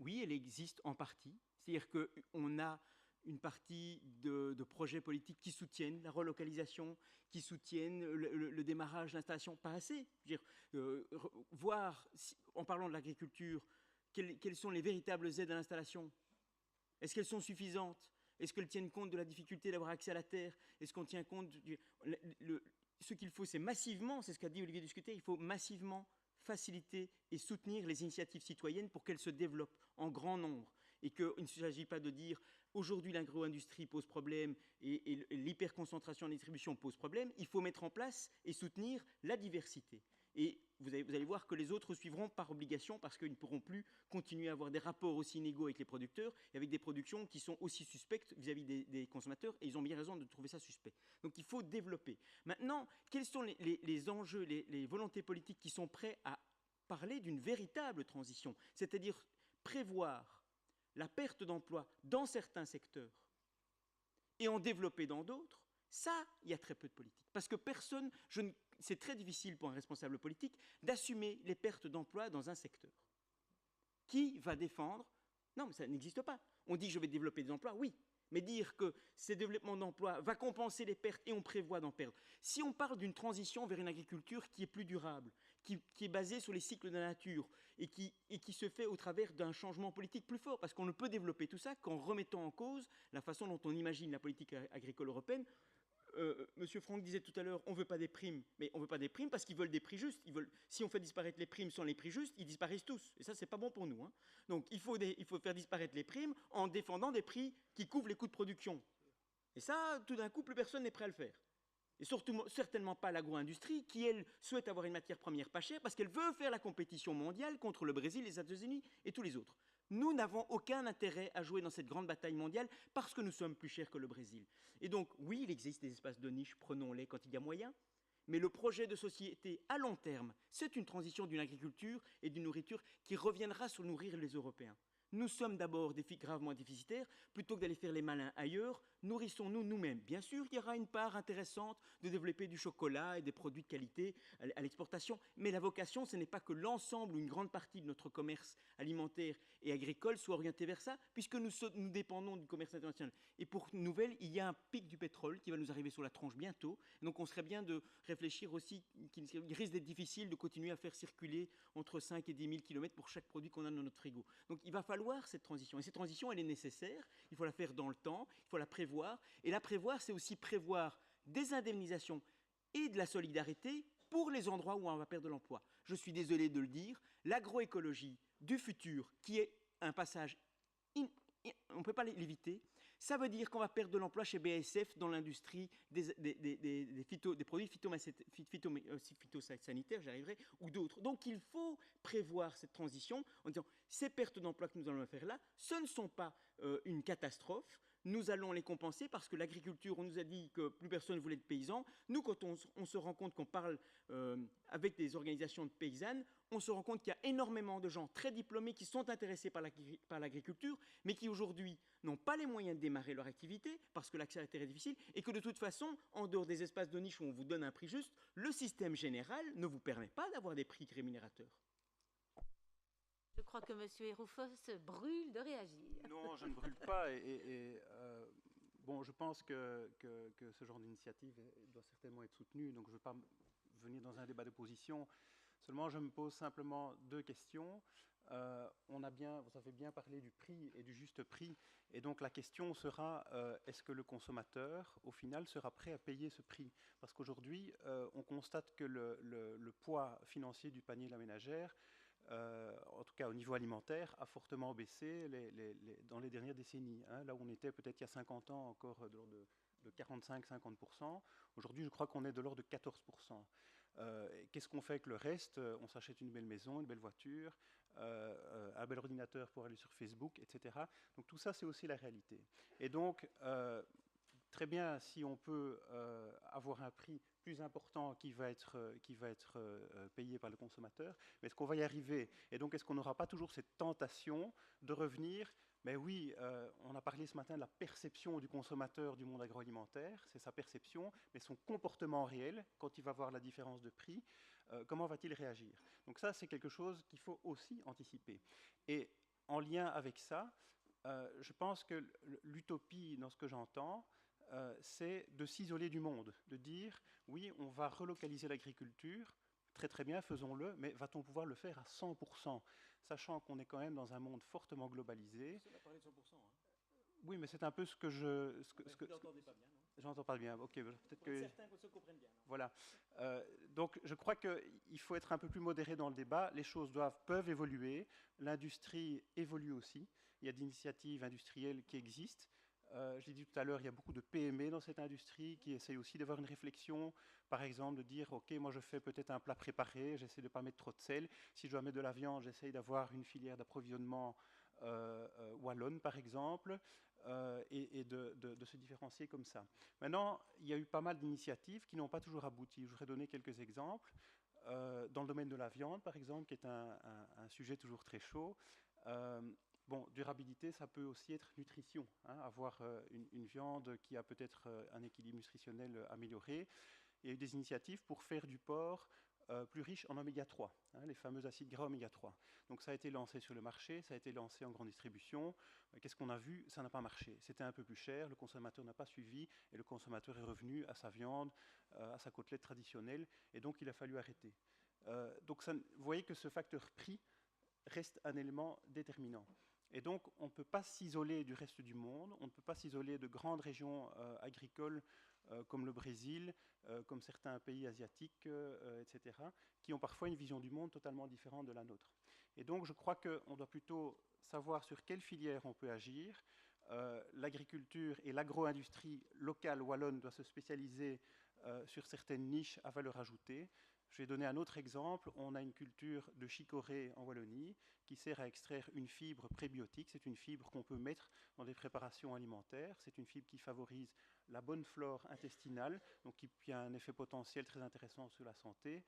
oui, elle existe en partie. C'est-à-dire qu'on a une partie de projets politiques qui soutiennent la relocalisation, qui soutiennent le démarrage, l'installation, pas assez. Je veux dire, voir, en parlant de l'agriculture, quelles sont les véritables aides à l'installation? Est-ce qu'elles sont suffisantes? Est-ce qu'elles tiennent compte de la difficulté d'avoir accès à la terre? Est-ce qu'on tient compte ce qu'il faut, c'est massivement, c'est ce qu'a dit Olivier Duscuter, il faut massivement faciliter et soutenir les initiatives citoyennes pour qu'elles se développent en grand nombre. Et qu'il ne s'agit pas de dire aujourd'hui l'agro-industrie pose problème et l'hyperconcentration en distribution pose problème. Il faut mettre en place et soutenir la diversité. Et vous allez voir que les autres suivront par obligation parce qu'ils ne pourront plus continuer à avoir des rapports aussi inégaux avec les producteurs et avec des productions qui sont aussi suspectes vis-à-vis des consommateurs. Et ils ont bien raison de trouver ça suspect. Donc il faut développer. Maintenant, quels sont les enjeux, les volontés politiques qui sont prêts à parler d'une véritable transition? C'est-à-dire prévoir la perte d'emploi dans certains secteurs et en développer dans d'autres. Ça, il y a très peu de politique. Parce que c'est très difficile pour un responsable politique d'assumer les pertes d'emploi dans un secteur. Qui va défendre? Non, mais ça n'existe pas. On dit je vais développer des emplois, oui. Mais dire que ces développements d'emplois va compenser les pertes et on prévoit d'en perdre. Si on parle d'une transition vers une agriculture qui est plus durable, qui est basée sur les cycles de la nature et qui se fait au travers d'un changement politique plus fort, parce qu'on ne peut développer tout ça qu'en remettant en cause la façon dont on imagine la politique agricole européenne. Monsieur Franck disait tout à l'heure, on ne veut pas des primes, mais on ne veut pas des primes parce qu'ils veulent des prix justes. Si on fait disparaître les primes sans les prix justes, ils disparaissent tous. Et ça, c'est pas bon pour nous. Hein. Donc, il faut faire disparaître les primes en défendant des prix qui couvrent les coûts de production. Et ça, tout d'un coup, plus personne n'est prêt à le faire. Et surtout, certainement pas l'agro-industrie qui, elle, souhaite avoir une matière première pas chère parce qu'elle veut faire la compétition mondiale contre le Brésil, les États-Unis et tous les autres. Nous n'avons aucun intérêt à jouer dans cette grande bataille mondiale parce que nous sommes plus chers que le Brésil. Et donc, oui, il existe des espaces de niche, prenons-les quand il y a moyen, mais le projet de société à long terme, c'est une transition d'une agriculture et d'une nourriture qui reviendra sur nourrir les Européens. Nous sommes d'abord gravement déficitaires, plutôt que d'aller faire les malins ailleurs, nourrissons-nous nous-mêmes. Bien sûr, il y aura une part intéressante de développer du chocolat et des produits de qualité à l'exportation, mais la vocation, ce n'est pas que l'ensemble ou une grande partie de notre commerce alimentaire et agricole soit orienté vers ça, puisque nous dépendons du commerce international. Et pour une nouvelle, il y a un pic du pétrole qui va nous arriver sur la tronche bientôt, donc on serait bien de réfléchir aussi qu'il risque d'être difficile de continuer à faire circuler entre 5 et 10 000 km pour chaque produit qu'on a dans notre frigo. Donc il va falloir cette transition. Et cette transition, elle est nécessaire. Il faut la faire dans le temps. Il faut la prévoir. Et la prévoir, c'est aussi prévoir des indemnisations et de la solidarité pour les endroits où on va perdre de l'emploi. Je suis désolé de le dire, l'agroécologie du futur, qui est un passage, on ne peut pas l'éviter, ça veut dire qu'on va perdre de l'emploi chez BASF dans l'industrie des produits phytosanitaires, j'arriverai, ou d'autres. Donc il faut prévoir cette transition en disant ces pertes d'emploi que nous allons faire là, ce ne sont pas une catastrophe, nous allons les compenser parce que l'agriculture, on nous a dit que plus personne ne voulait de paysans. Nous, quand on se rend compte qu'on parle avec des organisations de paysannes, on se rend compte qu'il y a énormément de gens très diplômés qui sont intéressés par l'agriculture, mais qui aujourd'hui n'ont pas les moyens de démarrer leur activité parce que l'accès à la terre est difficile et que de toute façon, en dehors des espaces de niche où on vous donne un prix juste, le système général ne vous permet pas d'avoir des prix rémunérateurs. Je crois que M. Héroufos brûle de réagir. Non, je ne brûle pas. Bon, je pense que ce genre d'initiative doit certainement être soutenu. Donc, je ne veux pas venir dans un débat de position. Seulement, je me pose simplement deux questions. Vous avez bien parlé du prix et du juste prix. Et donc, la question sera, est-ce que le consommateur, au final, sera prêt à payer ce prix? Parce qu'aujourd'hui, on constate que le poids financier du panier de la ménagère, en tout cas au niveau alimentaire, a fortement baissé dans les dernières décennies. Hein. Là où on était peut-être il y a 50 ans encore de l'ordre de 45-50%, aujourd'hui je crois qu'on est de l'ordre de 14%. Qu'est-ce qu'on fait avec le reste? On s'achète une belle maison, une belle voiture, un bel ordinateur pour aller sur Facebook, etc. Donc tout ça c'est aussi la réalité. Et donc très bien si on peut avoir un prix plus important qui va être payé par le consommateur, mais est-ce qu'on va y arriver? Et donc est-ce qu'on n'aura pas toujours cette tentation de revenir? Mais oui, on a parlé ce matin de la perception du consommateur du monde agroalimentaire, c'est sa perception, mais son comportement réel, quand il va voir la différence de prix, comment va-t-il réagir? Donc ça, c'est quelque chose qu'il faut aussi anticiper. Et en lien avec ça, je pense que l'utopie, dans ce que j'entends, c'est de s'isoler du monde, de dire, oui, on va relocaliser l'agriculture, très très bien, faisons-le, mais va-t-on pouvoir le faire à 100%, sachant qu'on est quand même dans un monde fortement globalisé. On a parlé de 100%. Hein. Oui, mais c'est un peu ce que je... Vous n'entendez pas bien, non? J'entends pas bien, ok, peut-être que... Certains se comprennent bien. Non? Voilà. Donc, je crois qu'il faut être un peu plus modéré dans le débat. Les choses peuvent évoluer. L'industrie évolue aussi. Il y a des initiatives industrielles qui existent. Je l'ai dit tout à l'heure, il y a beaucoup de PME dans cette industrie qui essayent aussi d'avoir une réflexion, par exemple de dire, ok, moi je fais peut-être un plat préparé, j'essaie de ne pas mettre trop de sel. Si je dois mettre de la viande, j'essaie d'avoir une filière d'approvisionnement wallonne, par exemple, et de se différencier comme ça. Maintenant, il y a eu pas mal d'initiatives qui n'ont pas toujours abouti. Je voudrais donner quelques exemples. Dans le domaine de la viande, par exemple, qui est un sujet toujours très chaud, bon, durabilité, ça peut aussi être nutrition, hein, avoir une viande qui a peut-être un équilibre nutritionnel amélioré. Il y a eu des initiatives pour faire du porc plus riche en oméga 3, hein, les fameux acides gras oméga 3. Donc ça a été lancé sur le marché, ça a été lancé en grande distribution. Qu'est-ce qu'on a vu? Ça n'a pas marché. C'était un peu plus cher, le consommateur n'a pas suivi et le consommateur est revenu à sa viande, à sa côtelette traditionnelle, et donc il a fallu arrêter. Donc ça, vous voyez que ce facteur prix reste un élément déterminant. Et donc, on ne peut pas s'isoler du reste du monde, on ne peut pas s'isoler de grandes régions agricoles comme le Brésil, comme certains pays asiatiques, etc., qui ont parfois une vision du monde totalement différente de la nôtre. Et donc, je crois qu'on doit plutôt savoir sur quelle filière on peut agir. L'agriculture et l'agro-industrie locale wallonne doivent se spécialiser sur certaines niches à valeur ajoutée. Je vais donner un autre exemple. On a une culture de chicorée en Wallonie qui sert à extraire une fibre prébiotique. C'est une fibre qu'on peut mettre dans des préparations alimentaires. C'est une fibre qui favorise la bonne flore intestinale, donc qui a un effet potentiel très intéressant sur la santé,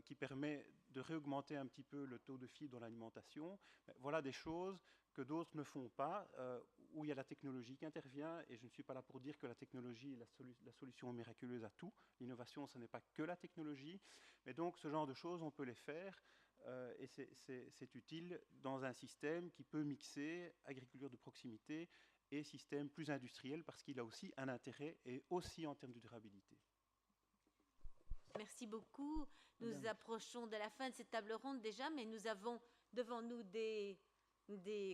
qui permet de réaugmenter un petit peu le taux de fibres dans l'alimentation. Voilà des choses que d'autres ne font pas, où il y a la technologie qui intervient, et je ne suis pas là pour dire que la technologie est la solution miraculeuse à tout. L'innovation, ce n'est pas que la technologie, mais donc ce genre de choses, on peut les faire, et c'est utile dans un système qui peut mixer agriculture de proximité et système plus industriel, parce qu'il a aussi un intérêt, et aussi en termes de durabilité. Merci beaucoup. Nous approchons de la fin de cette table ronde déjà, mais nous avons devant nous des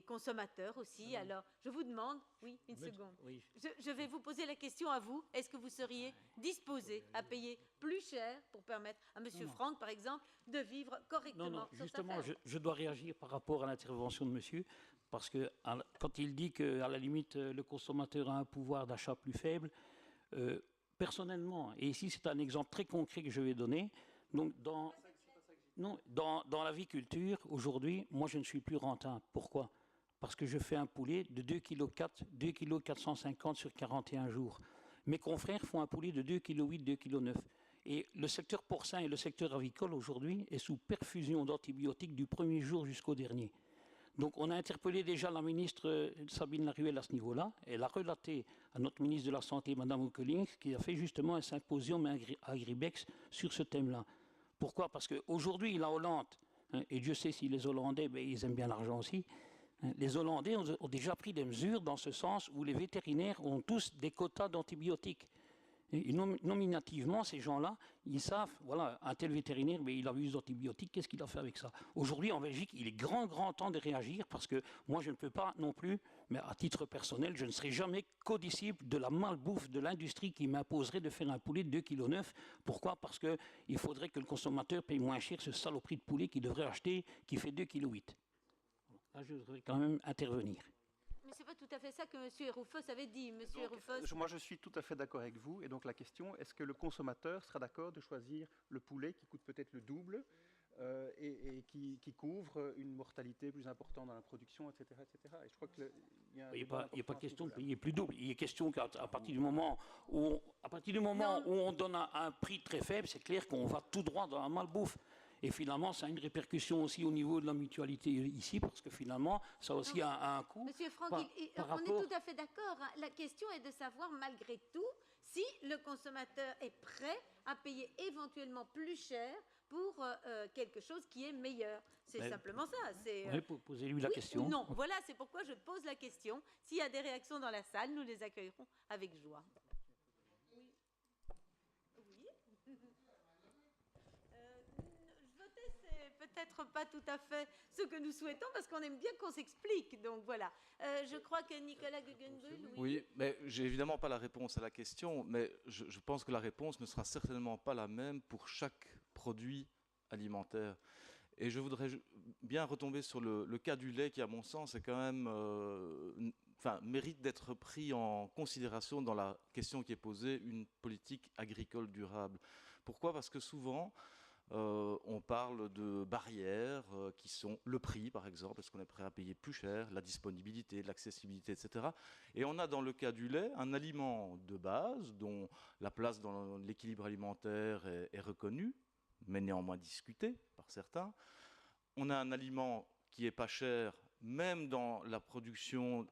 consommateurs aussi. Alors, je vous demande, oui, une seconde. Oui. Je vais vous poser la question à vous. Est-ce que vous seriez disposé à payer plus cher pour permettre à M. Franck, par exemple, de vivre correctement Non, sur justement, sa ferme? je dois réagir par rapport à l'intervention de monsieur, parce que quand il dit qu'à la limite, le consommateur a un pouvoir d'achat plus faible, personnellement, et ici c'est un exemple très concret que je vais donner, donc dans l'aviculture, aujourd'hui, moi je ne suis plus rentable. Pourquoi? parce que je fais un poulet de 2,4 kg 450 sur 41 jours. Mes confrères font un poulet de 2,8 kg, 2,9 kg. Et le secteur porcin et le secteur avicole aujourd'hui est sous perfusion d'antibiotiques du premier jour jusqu'au dernier. Donc on a interpellé déjà la ministre Sabine Laruelle à ce niveau-là. Elle a relaté à notre ministre de la Santé, Mme Aukelings, qui a fait justement un symposium à Agribex sur ce thème-là. Pourquoi? Parce qu'aujourd'hui, la Hollande, et Dieu sait si les Hollandais, ils aiment bien l'argent aussi, les Hollandais ont déjà pris des mesures dans ce sens où les vétérinaires ont tous des quotas d'antibiotiques. Et nominativement, ces gens-là, ils savent, voilà, un tel vétérinaire, il a eu des antibiotiques, qu'est-ce qu'il a fait avec ça? Aujourd'hui, en Belgique, il est grand temps de réagir parce que moi, je ne peux pas non plus, mais à titre personnel, je ne serai jamais codisciple de la malbouffe de l'industrie qui m'imposerait de faire un poulet de 2,9 kg. Pourquoi? Parce qu'il faudrait que le consommateur paye moins cher ce saloperie de poulet qu'il devrait acheter, qui fait 2,8 kg. Là, je voudrais quand même intervenir. Mais ce n'est pas tout à fait ça que M. Eroufos avait dit. Monsieur Eroufos. Moi, je suis tout à fait d'accord avec vous. Et donc, la question, est-ce que le consommateur sera d'accord de choisir le poulet qui coûte peut-être le double et qui couvre une mortalité plus importante dans la production, etc. etc. Et je crois qu'il y a il n'y a pas question de payer plus double. Il est question qu'à partir du moment où on donne un prix très faible, c'est clair qu'on va tout droit dans la malbouffe. Et finalement, ça a une répercussion aussi au niveau de la mutualité ici, parce que finalement, ça aussi a un coût. Monsieur Franck, on est tout à fait d'accord. Hein. La question est de savoir, malgré tout, si le consommateur est prêt à payer éventuellement plus cher pour quelque chose qui est meilleur. C'est simplement ça. Oui, posez-lui la question. Non, voilà, c'est pourquoi je pose la question. S'il y a des réactions dans la salle, nous les accueillerons avec joie. Peut-être pas tout à fait ce que nous souhaitons, parce qu'on aime bien qu'on s'explique. Donc voilà. Je crois que Nicolas Guggenbuhl... Oui, mais j'ai évidemment pas la réponse à la question, mais je pense que la réponse ne sera certainement pas la même pour chaque produit alimentaire. Et je voudrais bien retomber sur le cas du lait qui, à mon sens, est quand même... mérite d'être pris en considération dans la question qui est posée, une politique agricole durable. Pourquoi? Parce que souvent... on parle de barrières qui sont le prix, par exemple, est-ce qu'on est prêt à payer plus cher, la disponibilité, l'accessibilité, etc. Et on a dans le cas du lait un aliment de base dont la place dans l'équilibre alimentaire est reconnue, mais néanmoins discutée par certains. On a un aliment qui est pas cher, même dans la production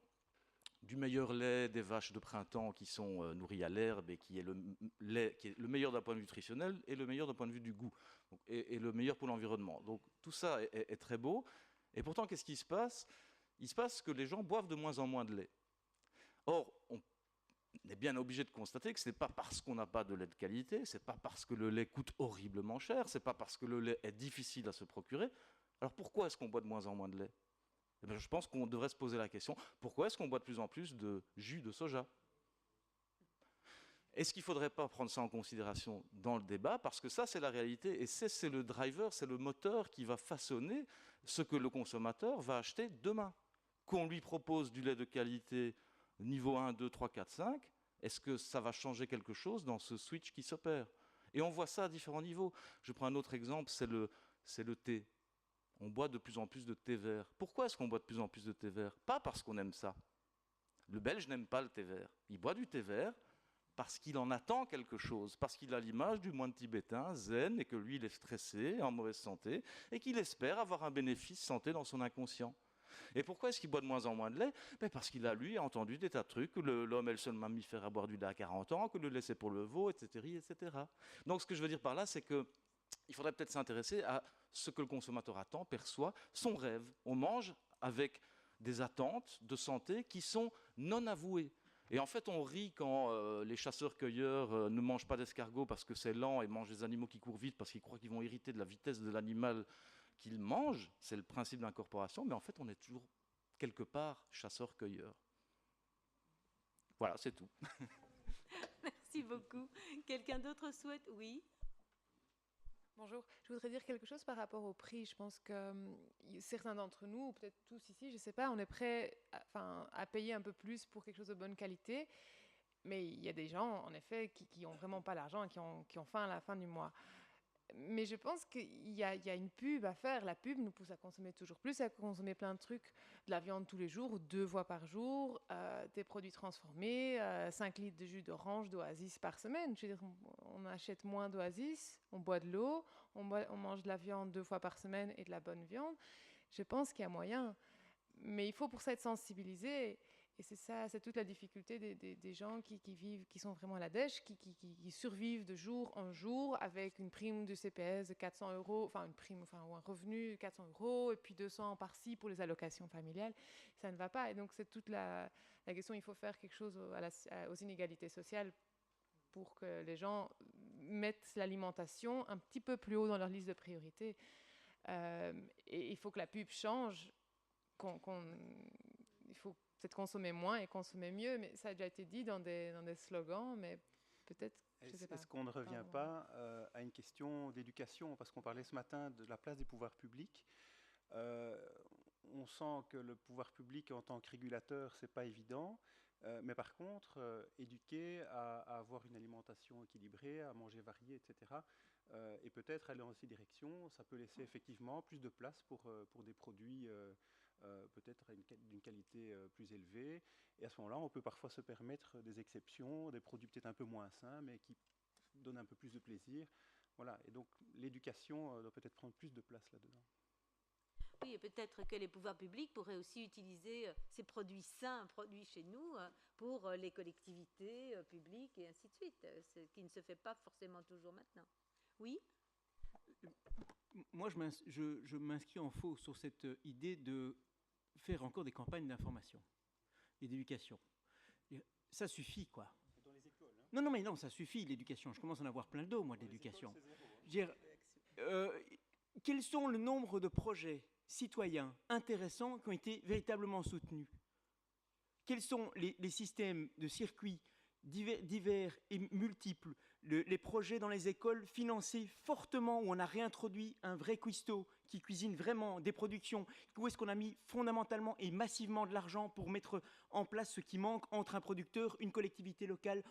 du meilleur lait des vaches de printemps qui sont nourries à l'herbe et qui est le lait qui est le meilleur d'un point de vue nutritionnel et le meilleur d'un point de vue du goût, donc, et le meilleur pour l'environnement. Donc tout ça est très beau. Et pourtant, qu'est-ce qui se passe? Il se passe que les gens boivent de moins en moins de lait. Or, on est bien obligé de constater que ce n'est pas parce qu'on n'a pas de lait de qualité, ce n'est pas parce que le lait coûte horriblement cher, ce n'est pas parce que le lait est difficile à se procurer. Alors pourquoi est-ce qu'on boit de moins en moins de lait? Eh bien, je pense qu'on devrait se poser la question, pourquoi est-ce qu'on boit de plus en plus de jus de soja? Est-ce qu'il ne faudrait pas prendre ça en considération dans le débat? Parce que ça, c'est la réalité, et c'est le driver, c'est le moteur qui va façonner ce que le consommateur va acheter demain. Qu'on lui propose du lait de qualité niveau 1, 2, 3, 4, 5, est-ce que ça va changer quelque chose dans ce switch qui s'opère? Et on voit ça à différents niveaux. Je prends un autre exemple, c'est le thé. On boit de plus en plus de thé vert. Pourquoi est-ce qu'on boit de plus en plus de thé vert? Pas parce qu'on aime ça. Le Belge n'aime pas le thé vert. Il boit du thé vert parce qu'il en attend quelque chose, parce qu'il a l'image du moine tibétain zen et que lui, il est stressé, en mauvaise santé, et qu'il espère avoir un bénéfice santé dans son inconscient. Et pourquoi est-ce qu'il boit de moins en moins de lait? Parce qu'il a, lui, entendu des tas de trucs, que l'homme est le seul mammifère à boire du lait à 40 ans, que le lait c'est pour le veau, etc., etc. Donc ce que je veux dire par là, c'est qu'il faudrait peut-être s'intéresser à ce que le consommateur attend, perçoit, son rêve. On mange avec des attentes de santé qui sont non avouées. Et en fait, on rit quand les chasseurs-cueilleurs ne mangent pas d'escargots parce que c'est lent et mangent des animaux qui courent vite parce qu'ils croient qu'ils vont hériter de la vitesse de l'animal qu'ils mangent. C'est le principe d'incorporation, mais en fait, on est toujours quelque part chasseurs-cueilleurs. Voilà, c'est tout. Merci beaucoup. Quelqu'un d'autre souhaite? Oui. Bonjour, je voudrais dire quelque chose par rapport au prix. Je pense que certains d'entre nous, ou peut-être tous ici, je ne sais pas, on est prêt à payer un peu plus pour quelque chose de bonne qualité. Mais il y a des gens, en effet, qui n'ont vraiment pas l'argent et qui ont faim à la fin du mois. Mais je pense qu'il y a une pub à faire. La pub nous pousse à consommer toujours plus, à consommer plein de trucs, de la viande tous les jours, 2 fois par jour, des produits transformés, 5 litres de jus d'orange d'Oasis par semaine. Je veux dire, on achète moins d'Oasis, on boit de l'eau, on mange de la viande 2 fois par semaine et de la bonne viande. Je pense qu'il y a moyen. Mais il faut pour ça être sensibilisé. Et c'est ça, c'est toute la difficulté des gens qui vivent, qui sont vraiment à la dèche, qui survivent de jour en jour avec une prime de CPS de 400 €, enfin une prime, enfin ou un revenu de 400 €, et puis 200 par-ci pour les allocations familiales. Ça ne va pas. Et donc c'est toute la question, il faut faire quelque chose aux inégalités sociales pour que les gens mettent l'alimentation un petit peu plus haut dans leur liste de priorités. Et il faut que la pub change, il faut peut-être consommer moins et consommer mieux, mais ça a déjà été dit dans des slogans, mais peut-être, je ne sais pas. Est-ce qu'on ne revient pas à une question d'éducation? Parce qu'on parlait ce matin de la place des pouvoirs publics. On sent que le pouvoir public en tant que régulateur, ce n'est pas évident, mais par contre, éduquer à avoir une alimentation équilibrée, à manger varié, etc., et peut-être aller dans ces directions, ça peut laisser effectivement plus de place pour des produits peut-être d'une qualité plus élevée. Et à ce moment-là, on peut parfois se permettre des exceptions, des produits peut-être un peu moins sains, mais qui donnent un peu plus de plaisir. Voilà. Et donc, l'éducation doit peut-être prendre plus de place là-dedans. Oui, et peut-être que les pouvoirs publics pourraient aussi utiliser ces produits sains, produits chez nous, pour les collectivités publiques et ainsi de suite, ce qui ne se fait pas forcément toujours maintenant. Oui ? Moi, je m'inscris en faux sur cette idée de faire encore des campagnes d'information et d'éducation. Ça suffit, quoi. Dans les écoles, hein. Non, mais non, ça suffit, l'éducation. Je commence à en avoir plein le dos, moi, d'éducation. Quels sont le nombre de projets citoyens intéressants qui ont été véritablement soutenus? Quels sont les systèmes de circuits divers et multiples, les projets dans les écoles financés fortement, où on a réintroduit un vrai cuistot qui cuisine vraiment des productions, où est-ce qu'on a mis fondamentalement et massivement de l'argent pour mettre en place ce qui manque entre un producteur, une collectivité locale,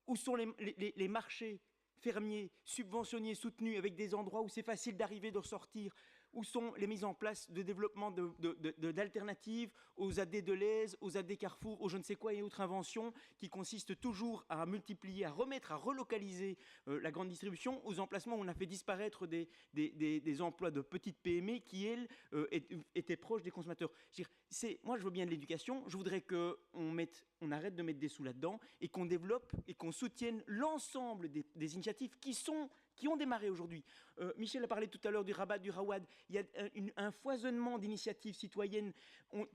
où sont les marchés fermiers subventionnés, soutenus, avec des endroits où c'est facile d'arriver, de ressortir, où sont les mises en place de développement d'alternatives aux AD Deleuze, aux AD Carrefour, aux je ne sais quoi et autres inventions qui consistent toujours à multiplier, à remettre, à relocaliser la grande distribution aux emplacements où on a fait disparaître des emplois de petites PME qui, elles, étaient proches des consommateurs. Moi, je veux bien de l'éducation, je voudrais qu'on arrête de mettre des sous là-dedans et qu'on développe et qu'on soutienne l'ensemble des initiatives qui ont démarré aujourd'hui. Michel a parlé tout à l'heure du Rabat, du Rawad. Il y a un foisonnement d'initiatives citoyennes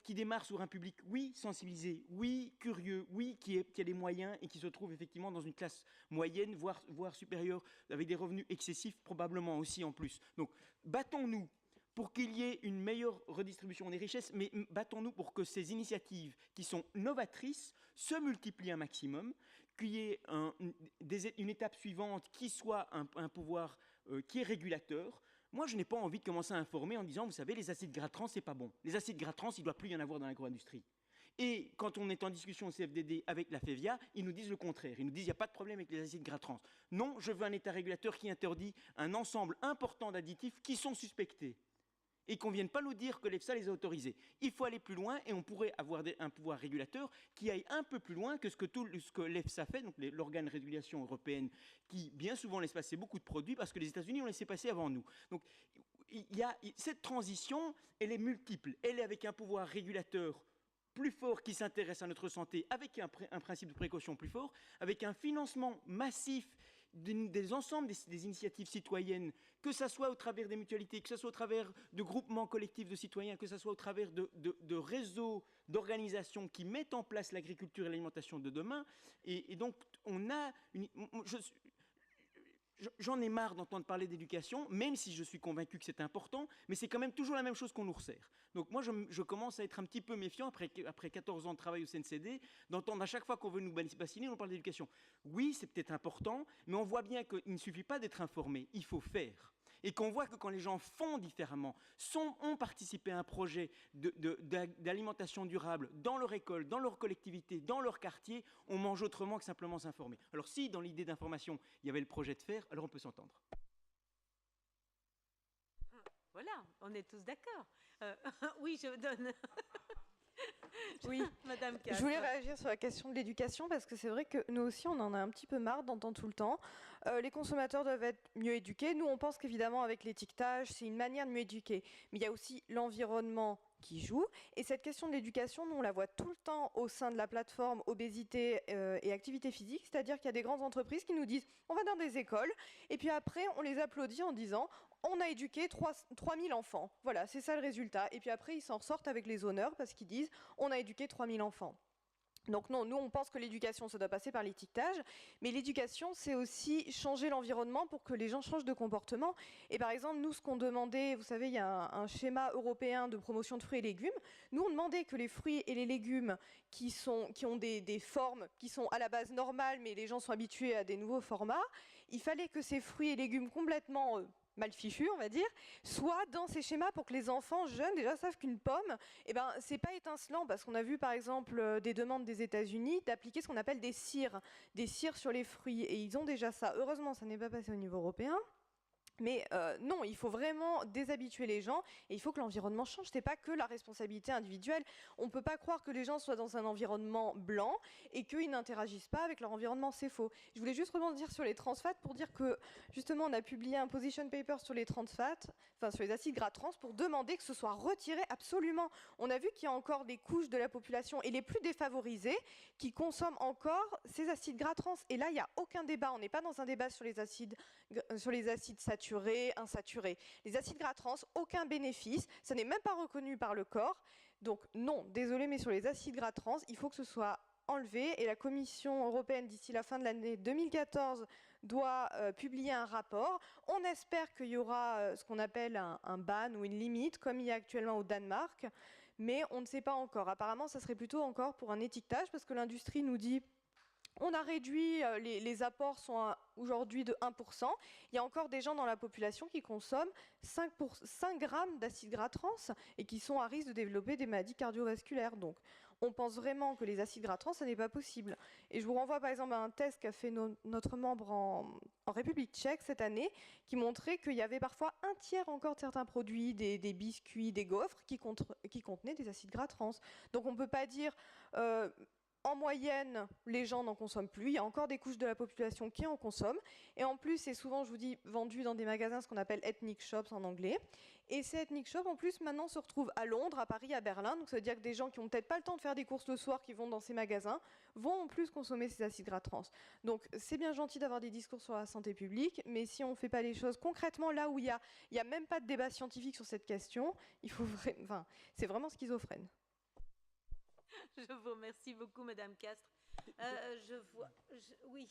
qui démarrent sur un public, oui, sensibilisé, oui, curieux, oui, qui a les moyens et qui se trouve effectivement dans une classe moyenne, voire supérieure, avec des revenus excessifs, probablement aussi en plus. Donc, battons-nous pour qu'il y ait une meilleure redistribution des richesses, mais battons-nous pour que ces initiatives qui sont novatrices se multiplient un maximum, qu'il y ait une étape suivante qui soit un pouvoir qui est régulateur. Moi, je n'ai pas envie de commencer à informer en disant, vous savez, les acides gras trans, c'est pas bon. Les acides gras trans, il ne doit plus y en avoir dans l'agro-industrie. Et quand on est en discussion au CFDD avec la FEVIA, ils nous disent le contraire. Ils nous disent qu'il n'y a pas de problème avec les acides gras trans. Non, je veux un État régulateur qui interdit un ensemble important d'additifs qui sont suspectés. Et qu'on ne vienne pas nous dire que l'EFSA les a autorisés. Il faut aller plus loin et on pourrait avoir un pouvoir régulateur qui aille un peu plus loin que ce que l'EFSA fait, donc l'organe de régulation européenne, qui bien souvent laisse passer beaucoup de produits parce que les États-Unis ont laissé passer avant nous. Donc cette transition, elle est multiple. Elle est avec un pouvoir régulateur plus fort qui s'intéresse à notre santé, avec un principe de précaution plus fort, avec un financement massif des ensembles des initiatives citoyennes, que ce soit au travers des mutualités, que ce soit au travers de groupements collectifs de citoyens, que ce soit au travers de réseaux d'organisations qui mettent en place l'agriculture et l'alimentation de demain. Et donc, j'en ai marre d'entendre parler d'éducation, même si je suis convaincu que c'est important, mais c'est quand même toujours la même chose qu'on nous resserre. Donc moi, je commence à être un petit peu méfiant, après 14 ans de travail au CNCD, d'entendre à chaque fois qu'on veut nous bassiner, on parle d'éducation. Oui, c'est peut-être important, mais on voit bien qu'il ne suffit pas d'être informé, il faut faire. et qu'on voit que quand les gens font différemment, ont participé à un projet d'alimentation durable dans leur école, dans leur collectivité, dans leur quartier, on mange autrement que simplement s'informer. Alors si dans l'idée d'information, il y avait le projet de faire, alors on peut s'entendre. Voilà, on est tous d'accord. Oui, je donne... Oui, Madame Castres. Je voulais réagir sur la question de l'éducation parce que c'est vrai que nous aussi on en a un petit peu marre d'entendre tout le temps. Les consommateurs doivent être mieux éduqués. Nous on pense qu'évidemment avec l'étiquetage c'est une manière de mieux éduquer. Mais il y a aussi l'environnement qui joue. Et cette question de l'éducation, nous on la voit tout le temps au sein de la plateforme obésité et activité physique. C'est-à-dire qu'il y a des grandes entreprises qui nous disent on va dans des écoles et puis après on les applaudit en disant on a éduqué 3000 enfants. Voilà, c'est ça le résultat. Et puis après, ils s'en ressortent avec les honneurs parce qu'ils disent on a éduqué 3000 enfants. Donc non, nous on pense que l'éducation, ça doit passer par l'étiquetage, mais l'éducation, c'est aussi changer l'environnement pour que les gens changent de comportement. Et par exemple, nous, ce qu'on demandait, vous savez, il y a un schéma européen de promotion de fruits et légumes. Nous, on demandait que les fruits et les légumes qui ont des formes qui sont à la base normales, mais les gens sont habitués à des nouveaux formats, il fallait que ces fruits et légumes complètement... mal fichu, on va dire, soit dans ces schémas pour que les enfants jeunes déjà savent qu'une pomme, c'est pas étincelant, parce qu'on a vu par exemple des demandes des États-Unis d'appliquer ce qu'on appelle des cires sur les fruits, et ils ont déjà ça. Heureusement, ça n'est pas passé au niveau européen. Mais non, il faut vraiment déshabituer les gens et il faut que l'environnement change. Ce n'est pas que la responsabilité individuelle. On ne peut pas croire que les gens soient dans un environnement blanc et qu'ils n'interagissent pas avec leur environnement. C'est faux. Je voulais juste rebondir sur les trans fats pour dire que justement on a publié un position paper sur les trans fats, enfin sur les acides gras trans, pour demander que ce soit retiré absolument. On a vu qu'il y a encore des couches de la population et les plus défavorisées qui consomment encore ces acides gras trans. Et là, il n'y a aucun débat. On n'est pas dans un débat sur les acides saturés, insaturés. Les acides gras trans, aucun bénéfice, ça n'est même pas reconnu par le corps. Donc non, désolé, mais sur les acides gras trans, il faut que ce soit enlevé et la Commission européenne, d'ici la fin de l'année 2014, doit publier un rapport. On espère qu'il y aura ce qu'on appelle un ban ou une limite, comme il y a actuellement au Danemark, mais on ne sait pas encore. Apparemment, ça serait plutôt encore pour un étiquetage, parce que l'industrie nous dit on a réduit, les apports sont aujourd'hui de 1%. Il y a encore des gens dans la population qui consomment 5 grammes d'acides gras trans et qui sont à risque de développer des maladies cardiovasculaires. Donc, on pense vraiment que les acides gras trans, ça n'est pas possible. Et je vous renvoie par exemple à un test qu'a fait notre membre en République tchèque cette année, qui montrait qu'il y avait parfois un tiers encore de certains produits, des biscuits, des gaufres, qui contenaient des acides gras trans. Donc, on ne peut pas dire... en moyenne, les gens n'en consomment plus. Il y a encore des couches de la population qui en consomment. Et en plus, c'est souvent, je vous dis, vendu dans des magasins, ce qu'on appelle ethnic shops en anglais. Et ces ethnic shops, en plus, maintenant, se retrouvent à Londres, à Paris, à Berlin. Donc ça veut dire que des gens qui n'ont peut-être pas le temps de faire des courses le soir, qui vont dans ces magasins, vont en plus consommer ces acides gras trans. Donc c'est bien gentil d'avoir des discours sur la santé publique, mais si on ne fait pas les choses concrètement là où il y a même pas de débat scientifique sur cette question, c'est vraiment schizophrène. Je vous remercie beaucoup, Madame Castres. Oui,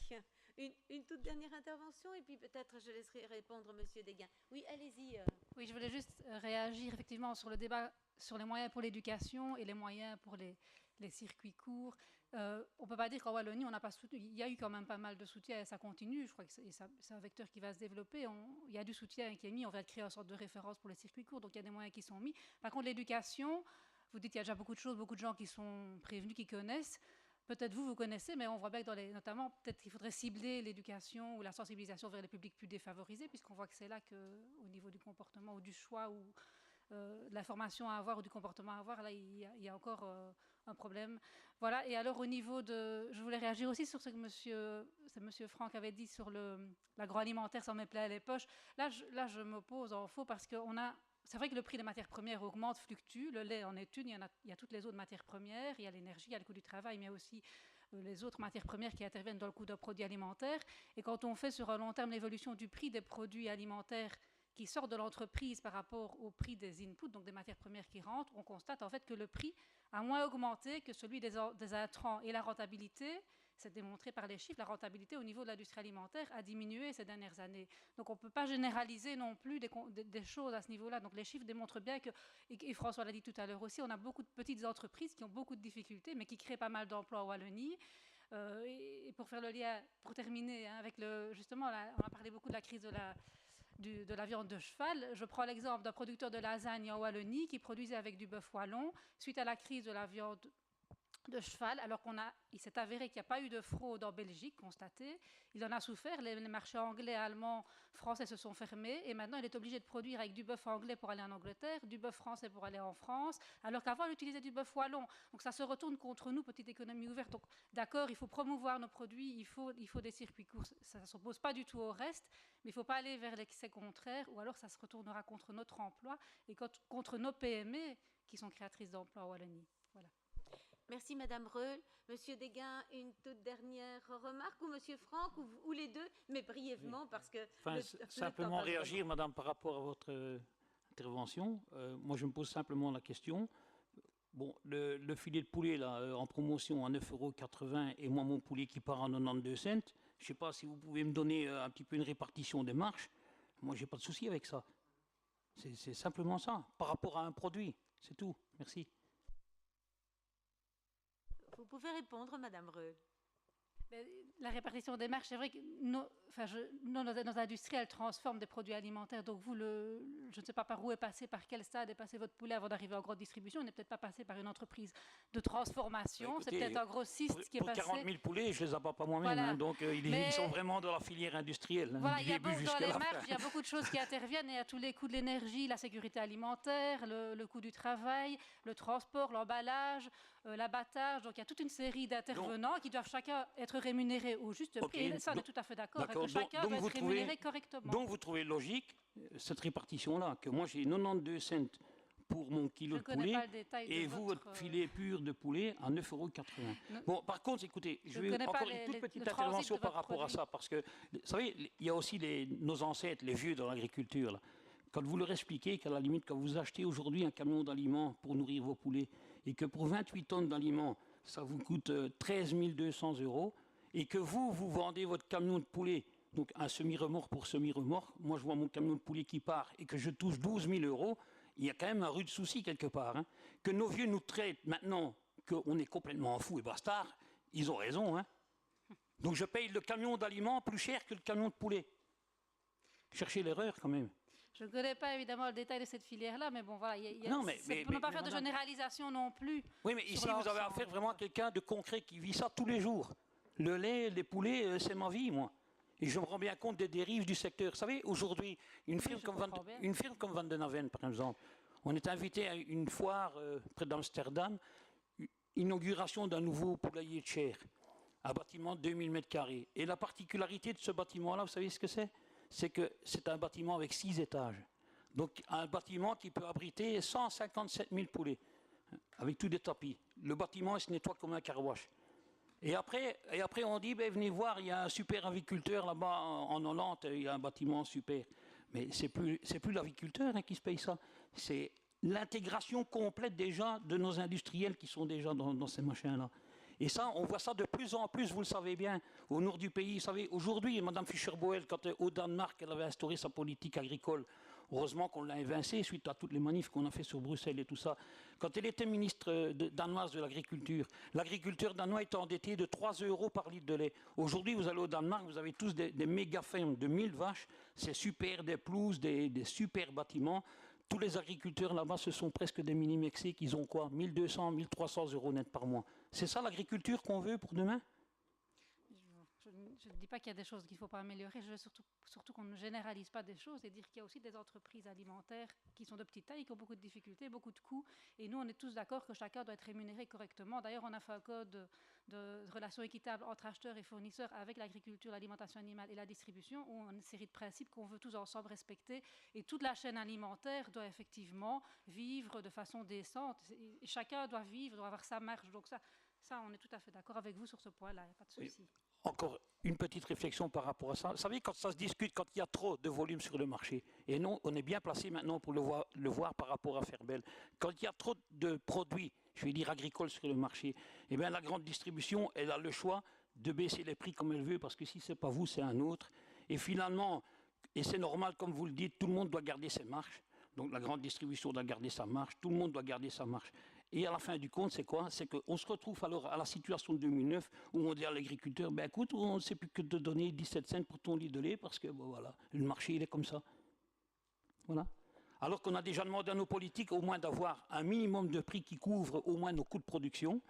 une toute dernière intervention et puis peut-être je laisserai répondre Monsieur Desgain. Oui, allez-y. Oui, je voulais juste réagir effectivement sur le débat sur les moyens pour l'éducation et les moyens pour les circuits courts. On ne peut pas dire qu'en Wallonie, on n'a pas soutenu. Il y a eu quand même pas mal de soutien et ça continue. Je crois que c'est un vecteur qui va se développer. Il y a du soutien qui est mis. On va créer une sorte de référence pour les circuits courts. Donc il y a des moyens qui sont mis. Par contre, l'éducation... Vous dites qu'il y a déjà beaucoup de choses, beaucoup de gens qui sont prévenus, qui connaissent. Peut-être vous connaissez, mais on voit bien que notamment, peut-être qu'il faudrait cibler l'éducation ou la sensibilisation vers les publics plus défavorisés, puisqu'on voit que c'est là qu'au niveau du comportement ou du choix ou de l'information à avoir ou du comportement à avoir, là, il y a encore un problème. Voilà. Et alors, au niveau de... Je voulais réagir aussi sur ce que monsieur Franck avait dit sur l'agroalimentaire sans mettre plein les poches. Là, je m'oppose en faux parce qu'on a... C'est vrai que le prix des matières premières augmente, fluctue. Le lait en est une, il y a toutes les autres matières premières, il y a l'énergie, il y a le coût du travail, mais il y a aussi les autres matières premières qui interviennent dans le coût d'un produit alimentaire. Et quand on fait sur un long terme l'évolution du prix des produits alimentaires qui sortent de l'entreprise par rapport au prix des inputs, donc des matières premières qui rentrent, on constate en fait que le prix a moins augmenté que celui des intrants. Et la rentabilité, c'est démontré par les chiffres, la rentabilité au niveau de l'industrie alimentaire a diminué ces dernières années. Donc on ne peut pas généraliser non plus des choses à ce niveau-là. Donc les chiffres démontrent bien que, et François l'a dit tout à l'heure aussi, on a beaucoup de petites entreprises qui ont beaucoup de difficultés, mais qui créent pas mal d'emplois en Wallonie. Et pour faire le lien, pour terminer, avec justement, on a parlé beaucoup de la crise de la viande de cheval. Je prends l'exemple d'un producteur de lasagne en Wallonie qui produisait avec du bœuf wallon. Suite à la crise de la viande de cheval, alors il s'est avéré qu'il n'y a pas eu de fraude en Belgique constatée. Il en a souffert, les marchés anglais, allemands, français se sont fermés et maintenant il est obligé de produire avec du bœuf anglais pour aller en Angleterre, du bœuf français pour aller en France, alors qu'avant il utilisait du bœuf wallon. Donc ça se retourne contre nous, petite économie ouverte. Donc d'accord, il faut promouvoir nos produits, il faut des circuits courts, ça ne s'oppose pas du tout au reste, mais il ne faut pas aller vers l'excès contraire ou alors ça se retournera contre notre emploi et contre nos PME qui sont créatrices d'emplois en Wallonie. Voilà. Merci Madame Reul. Monsieur Desgain, une toute dernière remarque, ou Monsieur Franck, ou les deux, mais brièvement, parce que... Simplement réagir, Madame, par rapport à votre intervention. Moi, je me pose simplement la question. Bon, le filet de poulet là, en promotion à 9,80 € et moi, mon poulet qui part à 92 cents, je ne sais pas si vous pouvez me donner un petit peu une répartition des marges. Moi, je n'ai pas de souci avec ça. C'est simplement ça, par rapport à un produit. C'est tout. Merci. Vous pouvez répondre, Madame Reul. La répartition des marges, c'est vrai que nos industries, elles transforment des produits alimentaires. Donc vous, je ne sais pas par où est passé, par quel stade est passé votre poulet avant d'arriver en grande distribution. On n'est peut-être pas passé par une entreprise de transformation. Écoutez, c'est peut-être un grossiste qui est passé. Pour 40 000 poulets, je ne les abats pas moi-même. Voilà. Hein, donc ils sont vraiment dans la filière industrielle. Voilà, du il y a début dans les la marges, fin. il y a beaucoup de choses qui interviennent. Il y a tous les coûts de l'énergie, la sécurité alimentaire, le coût du travail, le transport, l'emballage, l'abattage. Donc il y a toute une série d'intervenants qui doivent chacun être rémunérés au juste prix. Et ça, on est tout à fait d'accord. Que chacun doit être rémunéré correctement. Donc vous trouvez logique cette répartition-là, que moi j'ai 92 cents pour mon kilo de poulet et vous, votre filet pur de poulet à 9,80 €. Bon, par contre, écoutez, je vais encore une toute petite intervention par rapport à ça, parce que, vous savez, il y a aussi nos ancêtres, les vieux dans l'agriculture, là. Quand vous leur expliquez qu'à la limite, quand vous achetez aujourd'hui un camion d'aliments pour nourrir vos poulets, et que pour 28 tonnes d'aliments, ça vous coûte 13 200 €, et que vous vendez votre camion de poulet, donc un semi-remorque pour semi-remorque, moi je vois mon camion de poulet qui part et que je touche 12 000 €, il y a quand même un rude souci quelque part. Hein. Que nos vieux nous traitent maintenant qu'on est complètement fous et bastards, ils ont raison. Hein. Donc je paye le camion d'aliments plus cher que le camion de poulet. Cherchez l'erreur quand même. Je ne connais pas évidemment le détail de cette filière-là, mais bon, voilà, pour ne pas faire de généralisation non plus. Oui, mais ici, vous avez affaire vraiment à quelqu'un de concret qui vit ça tous les jours. Le lait, les poulets, c'est ma vie, moi. Et je me rends bien compte des dérives du secteur. Vous savez, aujourd'hui, une firme comme Van den Aven, par exemple, on est invité à une foire près d'Amsterdam, inauguration d'un nouveau poulailler de chair, un bâtiment de 2000 m². Et la particularité de ce bâtiment-là, vous savez ce que c'est? C'est que c'est un bâtiment avec 6 étages. Donc un bâtiment qui peut abriter 157 000 poulets, avec tous des tapis. Le bâtiment, il se nettoie comme un car-wash. Et après on dit, ben, venez voir, il y a un super aviculteur là-bas en Hollande, il y a un bâtiment super. Mais c'est plus l'aviculteur qui se paye ça. C'est l'intégration complète déjà de nos industriels qui sont déjà dans ces machins-là. Et ça, on voit ça de plus en plus, vous le savez bien, au nord du pays. Vous savez, aujourd'hui, Mme Fischer-Boel, quand au Danemark, elle avait instauré sa politique agricole, heureusement qu'on l'a évincée suite à toutes les manifs qu'on a fait sur Bruxelles et tout ça. Quand elle était ministre danoise de l'agriculture, l'agriculteur danois était endetté de 3 € par litre de lait. Aujourd'hui, vous allez au Danemark, vous avez tous des méga fermes de 1000 vaches, c'est super, des pelouses, des super bâtiments. Tous les agriculteurs là-bas, ce sont presque des mini-mexés qui ont quoi, 1200, 1300 € net par mois. C'est ça l'agriculture qu'on veut pour demain? Je ne dis pas qu'il y a des choses qu'il ne faut pas améliorer, je veux surtout qu'on ne généralise pas des choses et dire qu'il y a aussi des entreprises alimentaires qui sont de petite taille, qui ont beaucoup de difficultés, beaucoup de coûts. Et nous, on est tous d'accord que chacun doit être rémunéré correctement. D'ailleurs, on a fait un code de relations équitables entre acheteurs et fournisseurs avec l'agriculture, l'alimentation animale et la distribution, où on a une série de principes qu'on veut tous ensemble respecter. Et toute la chaîne alimentaire doit effectivement vivre de façon décente. Et chacun doit vivre, doit avoir sa marge. Donc ça, on est tout à fait d'accord avec vous sur ce point-là, il n'y a pas de souci. Oui. Encore une petite réflexion par rapport à ça. Vous savez, quand ça se discute, quand il y a trop de volume sur le marché, et non, on est bien placé maintenant pour le voir par rapport à Ferbel, quand il y a trop de produits, je vais dire agricoles sur le marché, eh bien la grande distribution, elle a le choix de baisser les prix comme elle veut, parce que si ce n'est pas vous, c'est un autre. Et finalement, et c'est normal, comme vous le dites, tout le monde doit garder ses marges. Donc la grande distribution doit garder sa marge, tout le monde doit garder sa marge. Et à la fin du compte, c'est quoi? C'est qu'on se retrouve alors à la situation de 2009 où on dit à l'agriculteur, ben écoute, on ne sait plus que te donner 17 cents pour ton litre de lait parce que bon, voilà, le marché il est comme ça. Voilà. Alors qu'on a déjà demandé à nos politiques au moins d'avoir un minimum de prix qui couvre au moins nos coûts de production.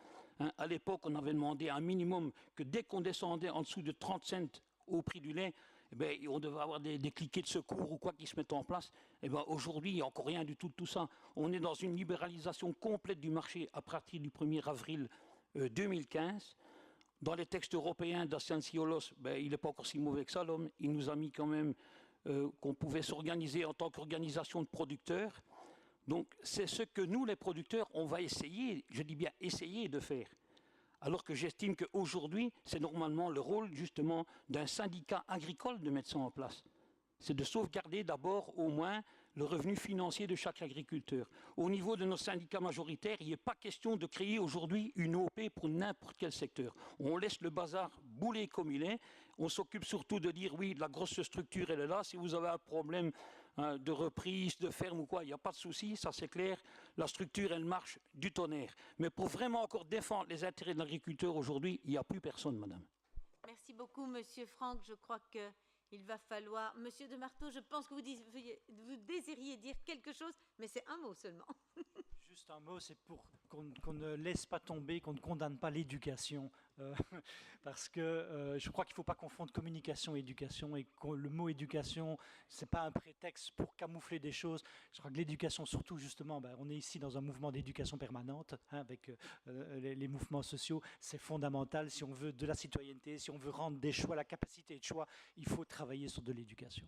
Hein, à l'époque, on avait demandé un minimum que dès qu'on descendait en dessous de 30 cents au prix du lait, eh bien, on devait avoir des cliquets de secours ou quoi qui se mettent en place. Eh bien, aujourd'hui, il n'y a encore rien du tout de tout ça. On est dans une libéralisation complète du marché à partir du 1er avril 2015. Dans les textes européens d'Ascensiolos, ben, il n'est pas encore si mauvais que ça, l'homme. Il nous a mis quand même qu'on pouvait s'organiser en tant qu'organisation de producteurs. Donc, c'est ce que nous, les producteurs, on va essayer, je dis bien essayer de faire. Alors que j'estime qu'aujourd'hui, c'est normalement le rôle, justement, d'un syndicat agricole de mettre ça en place. C'est de sauvegarder d'abord, au moins, le revenu financier de chaque agriculteur. Au niveau de nos syndicats majoritaires, il n'est pas question de créer aujourd'hui une OP pour n'importe quel secteur. On laisse le bazar bouler comme il est. On s'occupe surtout de dire, oui, la grosse structure, elle est là. Si vous avez un problème de reprise, de ferme ou quoi, il n'y a pas de souci, ça c'est clair. La structure, elle marche du tonnerre. Mais pour vraiment encore défendre les intérêts de l'agriculteur aujourd'hui, il n'y a plus personne, madame. Merci beaucoup, monsieur Franck. Je crois qu'il va falloir... Monsieur de Marteau, je pense que vous désiriez dire quelque chose, mais c'est un mot seulement. Juste un mot, c'est pour qu'on ne laisse pas tomber, qu'on ne condamne pas l'éducation. Parce que je crois qu'il ne faut pas confondre communication et éducation. Et le mot éducation, ce n'est pas un prétexte pour camoufler des choses. Je crois que l'éducation, surtout justement, on est ici dans un mouvement d'éducation permanente, hein, avec les mouvements sociaux. C'est fondamental. Si on veut de la citoyenneté, si on veut rendre des choix, la capacité de choix, il faut travailler sur de l'éducation.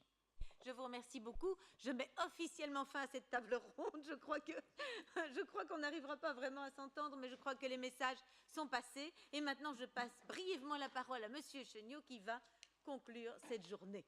Je vous remercie beaucoup. Je mets officiellement fin à cette table ronde. Je crois qu'on n'arrivera pas vraiment à s'entendre, mais je crois que les messages sont passés. Et maintenant, je passe brièvement la parole à monsieur Chenot qui va conclure cette journée.